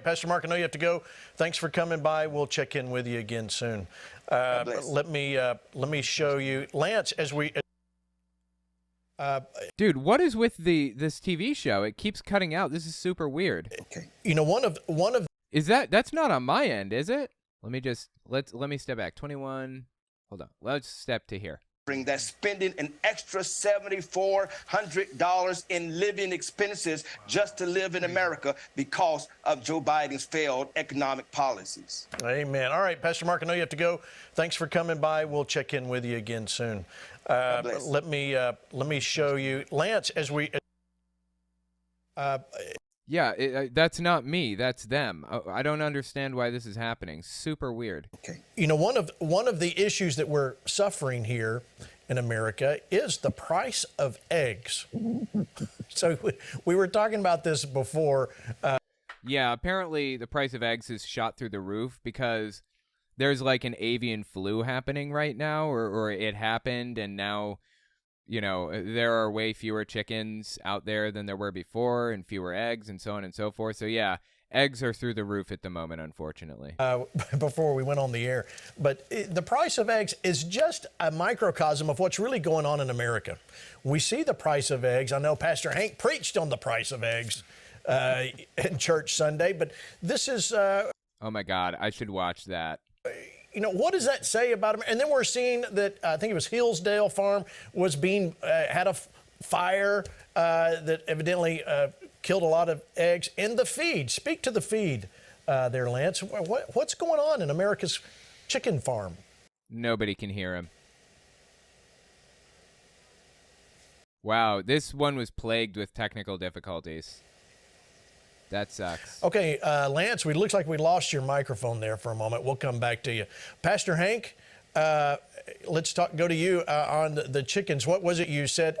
Pastor Mark, I know you have to go. Thanks for coming by. We'll check in with you again soon. Let me show you, Lance, as we. Dude, what is with this TV show? It keeps cutting out. This is super weird. Okay. One of Is that's not on my end, is it? Let me step back. 21. Hold on. Let's step to here. That's spending an extra $7,400 in living expenses just to live in America because of Joe Biden's failed economic policies. Amen. All right, Pastor Mark, I know you have to go. Thanks for coming by. We'll check in with you again soon. Let me show you, Lance, as we. Yeah, that's not me. That's them. I don't understand why this is happening. Super weird. Okay. One of the issues that we're suffering here in America is the price of eggs. So we were talking about this before. Yeah, apparently the price of eggs has shot through the roof because there's like an avian flu happening right now, or it happened, and now, there are way fewer chickens out there than there were before, and fewer eggs, and so on and so forth. So yeah, eggs are through the roof at the moment, unfortunately. Before we went on the air, but the price of eggs is just a microcosm of what's really going on in America. We see the price of eggs. I know Pastor Hank preached on the price of eggs in church Sunday, but this is. Oh my God, I should watch that. What does that say about them? And then we're seeing that I think it was Hillsdale Farm was had a fire that evidently killed a lot of eggs in the feed. Speak to the feed there, Lance. What's going on in America's chicken farm? Nobody can hear him. Wow, this one was plagued with technical difficulties. That sucks. Okay, Lance, it looks like we lost your microphone there for a moment. We'll come back to you. Pastor Hank, let's go to you on the chickens. What was it you said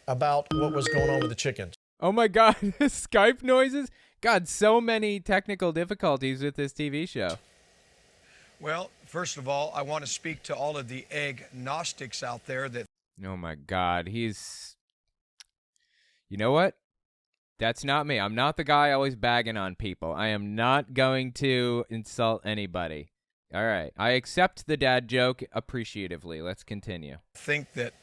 about what was going on with the chickens? Oh my God, Skype noises? God, so many technical difficulties with this TV show. Well, first of all, I want to speak to all of the agnostics out there that. Oh my God, you know what? That's not me. I'm not the guy always bagging on people. I am not going to insult anybody. All right. I accept the dad joke appreciatively. Let's continue. Think that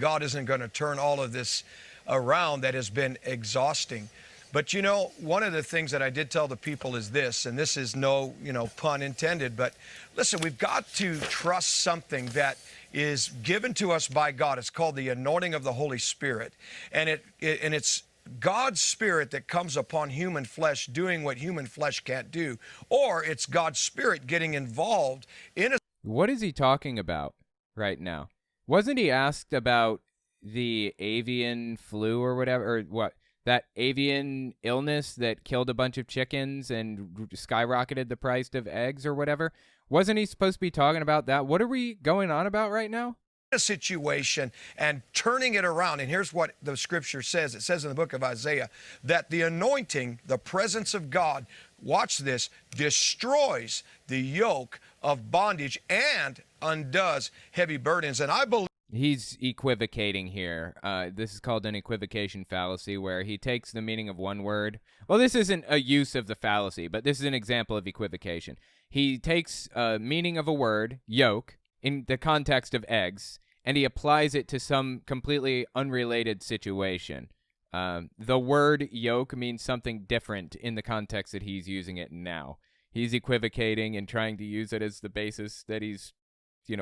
God isn't going to turn all of this around that has been exhausting. But one of the things that I did tell the people is this, and this is no, pun intended, but listen, we've got to trust something that is given to us by God. It's called the anointing of the Holy Spirit. And it's God's Spirit that comes upon human flesh doing what human flesh can't do, or it's God's Spirit getting involved in a. What is he talking about right now? Wasn't he asked about the avian flu or whatever, or what? that avian illness that killed a bunch of chickens and skyrocketed the price of eggs or whatever? Wasn't he supposed to be talking about that? What are we going on about right now? A situation and turning it around. And here's what the scripture says. It says in the book of Isaiah that the anointing, the presence of God, watch this, destroys the yoke of bondage and undoes heavy burdens. And I believe he's equivocating here. This is called an equivocation fallacy, where he takes the meaning of one word. Well, this isn't a use of the fallacy, but this is an example of equivocation. He takes meaning of a word, yoke, in the context of eggs, and he applies it to some completely unrelated situation. The word yoke means something different in the context that he's using it now. He's equivocating and trying to use it as the basis that he's,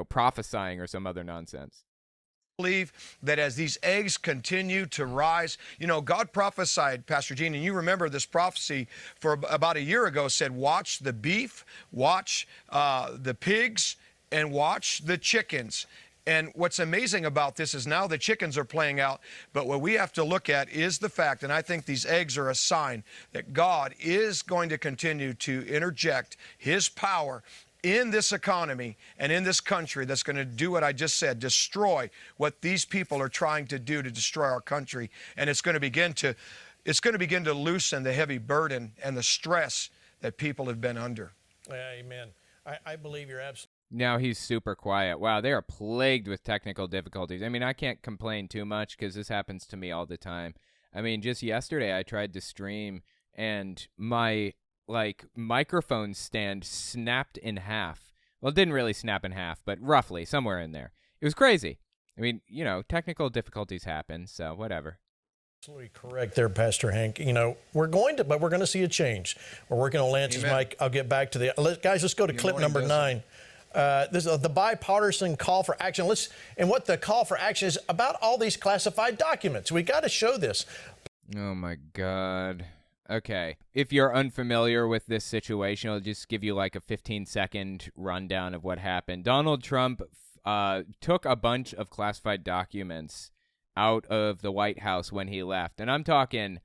prophesying or some other nonsense. Believe that as these eggs continue to rise, God prophesied, Pastor Gene, and you remember this prophecy for about a year ago, said, watch the beef, watch the pigs, and watch the chickens. And what's amazing about this is now the chickens are playing out, but what we have to look at is the fact, and I think these eggs are a sign that God is going to continue to interject his power in this economy and in this country that's going to do what I just said, destroy what these people are trying to do to destroy our country. And it's going to begin to loosen the heavy burden and the stress that people have been under. Amen. I believe you're absolutely. Now he's super quiet. Wow, they are plagued with technical difficulties. I mean, I can't complain too much because this happens to me all the time. I mean, just yesterday I tried to stream and my microphone stand snapped in half. Well, it didn't really snap in half, but roughly somewhere in there. It was crazy. I mean, technical difficulties happen, so whatever. Absolutely correct there, Pastor Hank. We're going to see a change. We're working on Lance's mic. I'll get back to guys, let's go to clip number 9. This is the bipartisan call for action. And what the call for action is about all these classified documents. We got to show this. Oh my God. Okay. If you're unfamiliar with this situation, I'll just give you like a 15-second rundown of what happened. Donald Trump took a bunch of classified documents out of the White House when he left. And I'm talking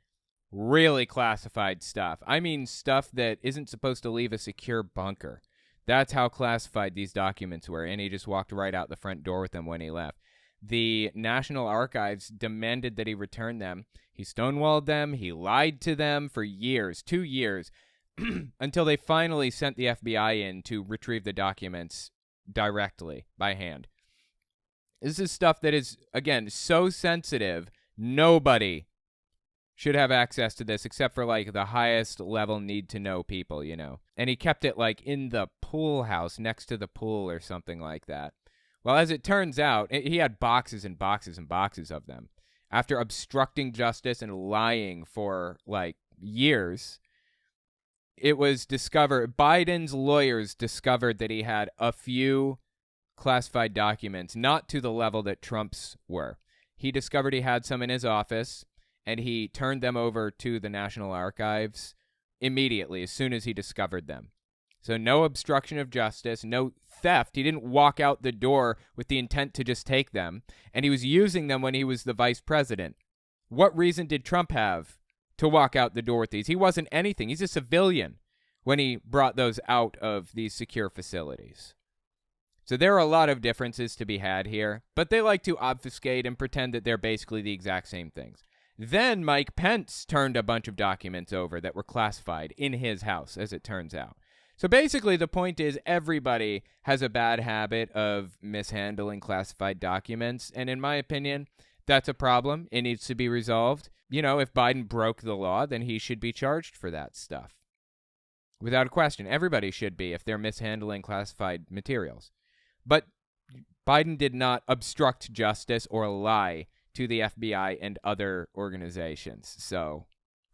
really classified stuff. I mean stuff that isn't supposed to leave a secure bunker. That's how classified these documents were, and he just walked right out the front door with them when he left. The National Archives demanded that he return them. He stonewalled them. He lied to them for years, 2 years, until they finally sent the FBI in to retrieve the documents directly by hand. This is stuff that is, again, so sensitive, nobody should have access to this except for the highest level need to know people, And he kept it in the pool house next to the pool or something like that. Well, as it turns out, he had boxes and boxes and boxes of them. After obstructing justice and lying for years, it was discovered, Biden's lawyers discovered that he had a few classified documents, not to the level that Trump's were. He discovered he had some in his office, and he turned them over to the National Archives immediately, as soon as he discovered them. So no obstruction of justice, no theft. He didn't walk out the door with the intent to just take them, and he was using them when he was the vice president. What reason did Trump have to walk out the door with these? He wasn't anything. He's a civilian when he brought those out of these secure facilities. So there are a lot of differences to be had here, but they like to obfuscate and pretend that they're basically the exact same things. Then Mike Pence turned a bunch of documents over that were classified in his house, as it turns out. So basically the point is everybody has a bad habit of mishandling classified documents, and in my opinion, that's a problem. It needs to be resolved. If Biden broke the law, then he should be charged for that stuff. Without a question, everybody should be if they're mishandling classified materials. But Biden did not obstruct justice or lie to the FBI and other organizations. So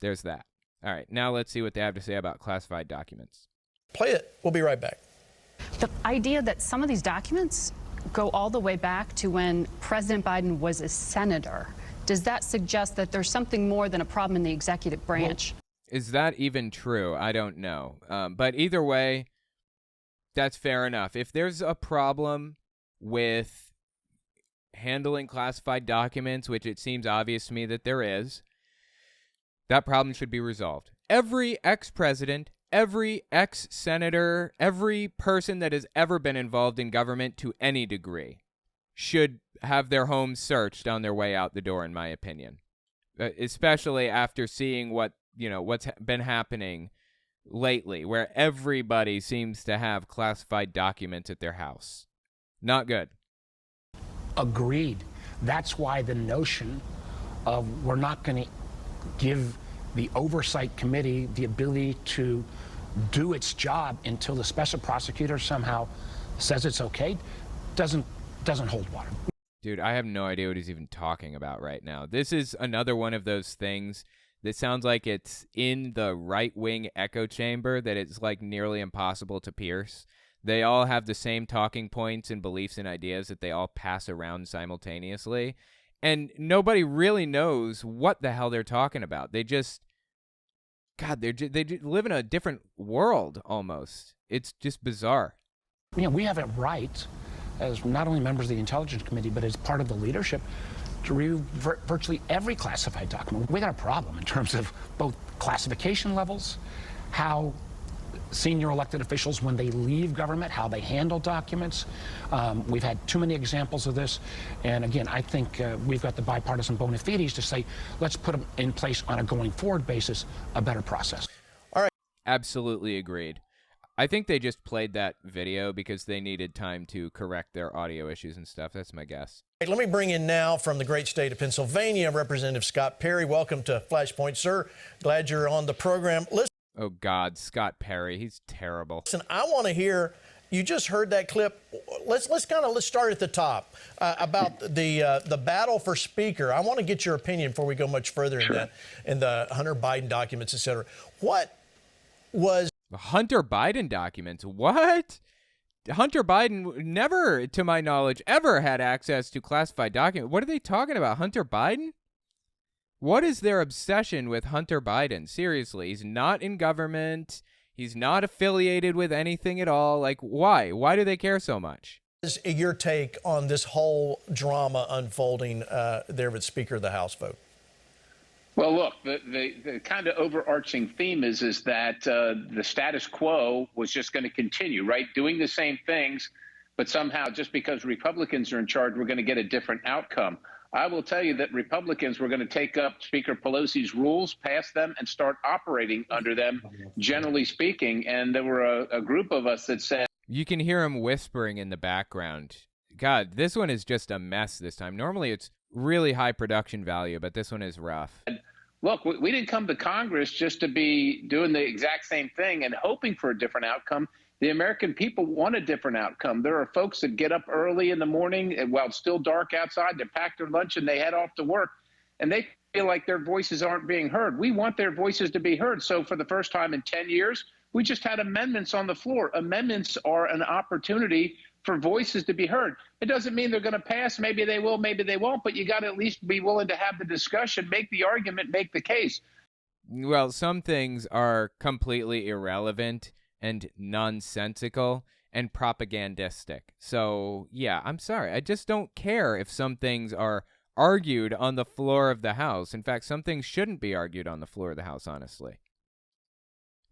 there's that. All right, now let's see what they have to say about classified documents. Play it. We'll be right back. The idea that some of these documents go all the way back to when President Biden was a senator, does that suggest that there's something more than a problem in the executive branch? Well, is that even true? I don't know. But either way, that's fair enough. If there's a problem with handling classified documents, which it seems obvious to me that there is, That problem should be resolved. Every ex-president, every ex-senator, every person that has ever been involved in government to any degree should have their homes searched on their way out the door, in my opinion. Especially after seeing what's been happening lately, where everybody seems to have classified documents at their house. Not good. Agreed. That's why the notion of we're not going to give the oversight committee the ability to do its job until the special prosecutor somehow says it's okay doesn't hold water. Dude, I have no idea what he's even talking about right now. This is another one of those things that sounds like it's in the right-wing echo chamber that it's like nearly impossible to pierce. They all have the same talking points and beliefs and ideas that they all pass around simultaneously. And nobody really knows what the hell they're talking about. They just, God, they live in a different world almost. It's just bizarre. We have a right, as not only members of the Intelligence Committee, but as part of the leadership, to review virtually every classified document. We got a problem in terms of both classification levels, how senior elected officials, when they leave government, how they handle documents. We've had too many examples of this. And again, I think we've got the bipartisan bona fides to say, let's put them in place on a going forward basis, a better process. All right. Absolutely agreed. I think they just played that video because they needed time to correct their audio issues and stuff. That's my guess. Let me bring in now from the great state of Pennsylvania, Representative Scott Perry. Welcome to Flashpoint, sir. Glad you're on the program. Oh, God, Scott Perry. He's terrible. Listen, I want to hear, you just heard that clip. Let's start at the top about the battle for Speaker. I want to get your opinion before we go much further in the Hunter Biden documents, et cetera. What was Hunter Biden documents? What? Hunter Biden never, to my knowledge, ever had access to classified documents. What are they talking about? Hunter Biden? What is their obsession with Hunter Biden? Seriously, he's not in government. He's not affiliated with anything at all. Like, why? Why do they care so much? What is your take on this whole drama unfolding there with Speaker of the House vote? Well, look, the kind of overarching theme is that the status quo was just going to continue, right? Doing the same things, but somehow just because Republicans are in charge, we're going to get a different outcome. I will tell you that Republicans were going to take up Speaker Pelosi's rules, pass them, and start operating under them, generally speaking. And there were a group of us that said... You can hear him whispering in the background. God, this one is just a mess this time. Normally it's really high production value, but this one is rough. Look, we didn't come to Congress just to be doing the exact same thing and hoping for a different outcome. The American people want a different outcome. There are folks that get up early in the morning while it's still dark outside, they pack their lunch and they head off to work, and they feel like their voices aren't being heard. We want their voices to be heard. So for the first time in 10 years, we just had amendments on the floor. Amendments are an opportunity for voices to be heard. It doesn't mean they're going to pass. Maybe they will, maybe they won't, but you got to at least be willing to have the discussion, make the argument, make the case. Well, some things are completely irrelevant and nonsensical and propagandistic. So, yeah, I'm sorry. I just don't care if some things are argued on the floor of the House. In fact, some things shouldn't be argued on the floor of the House, honestly.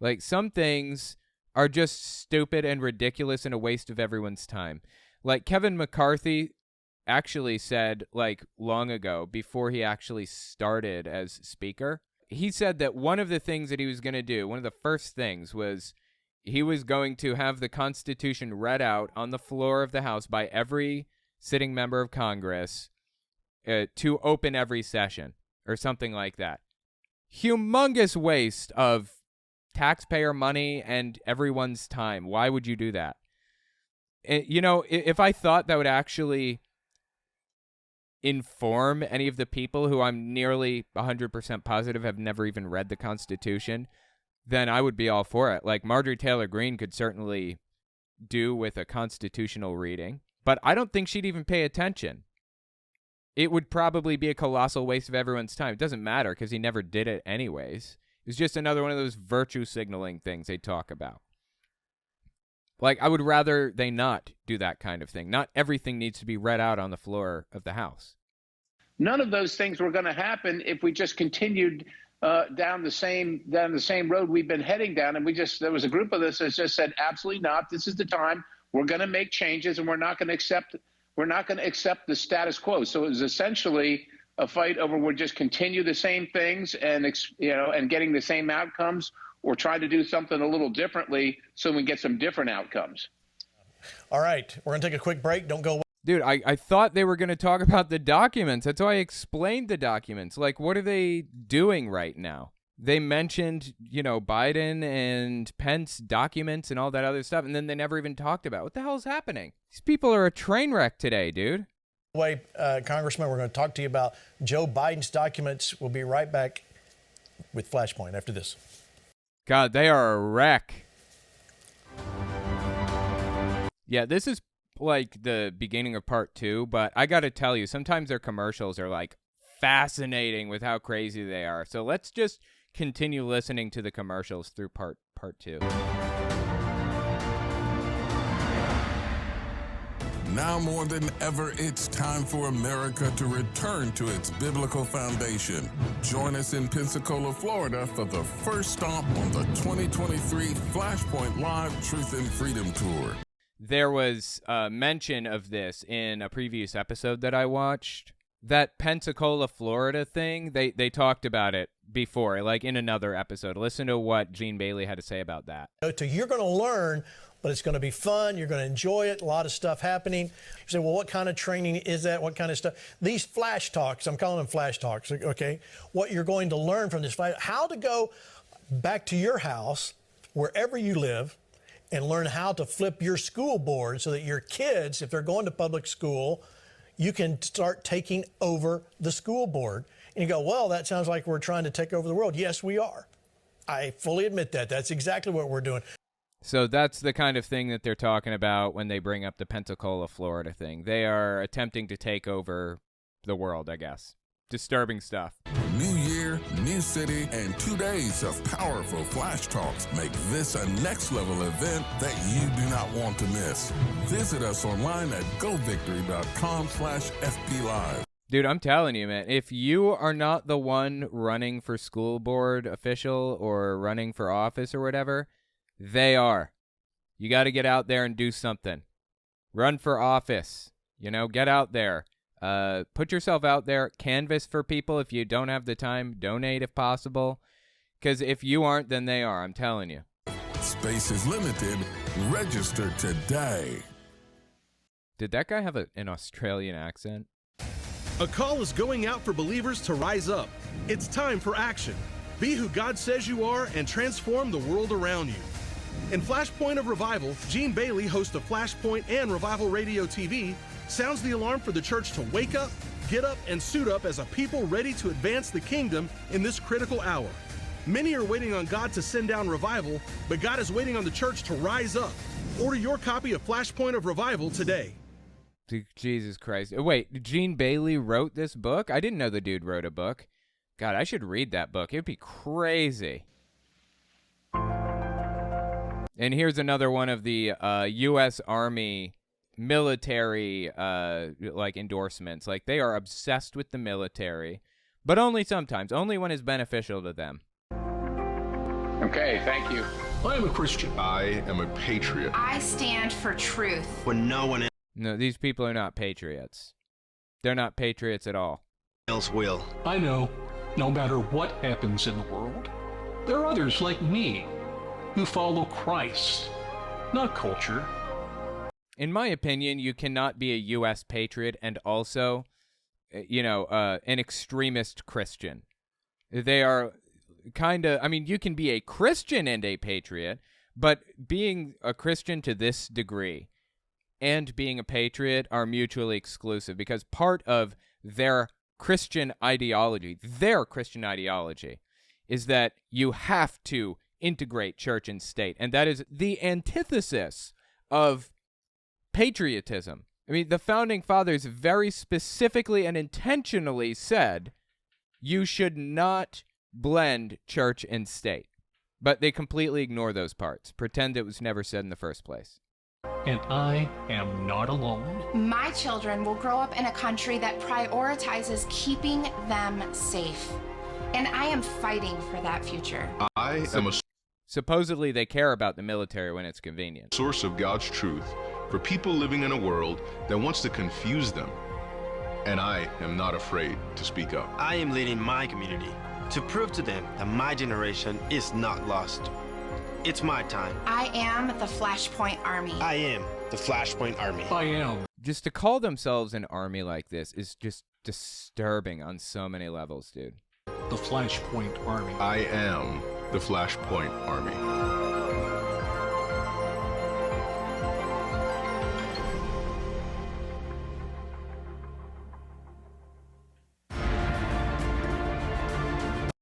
Like, some things are just stupid and ridiculous and a waste of everyone's time. Like, Kevin McCarthy actually said, like, long ago, before he actually started as Speaker, he said that one of the things that he was going to do, one of the first things was he was going to have the Constitution read out on the floor of the House by every sitting member of Congress to open every session or something like that. Humongous waste of taxpayer money and everyone's time. Why would you do that? You know, if I thought that would actually inform any of the people who I'm nearly 100% positive have never even read the Constitution, then I would be all for it. Like, Marjorie Taylor Greene could certainly do with a constitutional reading, but I don't think she'd even pay attention. It would probably be a colossal waste of everyone's time. It doesn't matter because he never did it anyways. It's just another one of those virtue signaling things they talk about. Like, I would rather they not do that kind of thing. Not everything needs to be read out on the floor of the House. None of those things were going to happen if we just continued down the same road we've been heading down. And there was a group of us that just said, absolutely not. This is the time. We're going to make changes, and we're not going to accept the status quo. So it was essentially a fight over we'll just continue the same things and getting the same outcomes, or try to do something a little differently so we can get some different outcomes. All right, we're going to take a quick break. Don't go away. Dude, I thought they were going to talk about the documents. That's why I explained the documents. Like, what are they doing right now? They mentioned, Biden and Pence documents and all that other stuff, and then they never even talked about what the hell is happening. These people are a train wreck today, dude. Wait, Congressman, we're going to talk to you about Joe Biden's documents. We'll be right back with Flashpoint after this. God, they are a wreck. Yeah, this is like the beginning of part 2, but I got to tell you, sometimes their commercials are like fascinating with how crazy they are. So let's just continue listening to the commercials through part 2. Now more than ever, it's time for America to return to its biblical foundation. Join us in Pensacola, Florida for the first stop on the 2023 Flashpoint Live Truth and Freedom Tour. There was mention of this in a previous episode that I watched. That Pensacola, Florida thing, they talked about it before, like in another episode. Listen to what Gene Bailey had to say about that. You're going to learn, but it's going to be fun. You're going to enjoy it. A lot of stuff happening. You say, well, what kind of training is that? What kind of stuff? These flash talks, I'm calling them flash talks, okay? What you're going to learn from this flash, how to go back to your house, wherever you live, and learn how to flip your school board so that your kids, if they're going to public school, you can start taking over the school board. And you go, well, that sounds like we're trying to take over the world. Yes, we are. I fully admit that. That's exactly what we're doing. So that's the kind of thing that they're talking about when they bring up the Pensacola, Florida thing. They are attempting to take over the world, I guess. Disturbing stuff. New year, new city, and 2 days of powerful flash talks make this a next-level event that you do not want to miss. Visit us online at govictory.com/FPLive. Dude, I'm telling you, man, if you are not the one running for school board official or running for office or whatever, they are. You got to get out there and do something. Run for office. Get out there. Put yourself out there. Canvas for people if you don't have the time. Donate if possible. Because if you aren't, then they are. I'm telling you. Space is limited. Register today. Did that guy have an Australian accent? A call is going out for believers to rise up. It's time for action. Be who God says you are and transform the world around you. In Flashpoint of Revival, Gene Bailey, host of Flashpoint and Revival Radio TV, sounds the alarm for the church to wake up, get up, and suit up as a people ready to advance the kingdom in this critical hour. Many are waiting on God to send down revival, but God is waiting on the church to rise up. Order your copy of Flashpoint of Revival today. Jesus Christ. Wait, Gene Bailey wrote this book? I didn't know the dude wrote a book. God, I should read that book. It'd be crazy. And here's another one of the U.S. Army military endorsements. Like, they are obsessed with the military, but only sometimes. Only when it's beneficial to them. Okay, thank you. I am a Christian. I am a patriot. I stand for truth. When no one No, these people are not patriots. They're not patriots at all. else will. I know, no matter what happens in the world, there are others like me who follow Christ, not culture. In my opinion, you cannot be a U.S. patriot and also, an extremist Christian. They are kind of, you can be a Christian and a patriot, but being a Christian to this degree and being a patriot are mutually exclusive, because part of their Christian ideology is that you have to integrate church and state, and that is the antithesis of patriotism. The founding fathers very specifically and intentionally said you should not blend church and state, but they completely ignore those parts, pretend it was never said in the first place. And I am not alone. My children will grow up in a country that prioritizes keeping them safe. And I am fighting for that future. I am a Supposedly they care about the military when it's convenient. source of God's truth for people living in a world that wants to confuse them. And I am not afraid to speak up. I am leading my community to prove to them that my generation is not lost. It's my time. I am the Flashpoint Army. I am the Flashpoint Army. I am. Just to call themselves an army like this is just disturbing on so many levels, dude. The Flashpoint Army. I am the Flashpoint Army.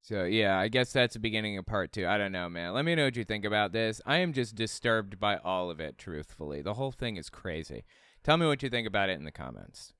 So, yeah, I guess that's the beginning of part 2. I don't know, man. Let me know what you think about this. I am just disturbed by all of it, truthfully. The whole thing is crazy. Tell me what you think about it in the comments.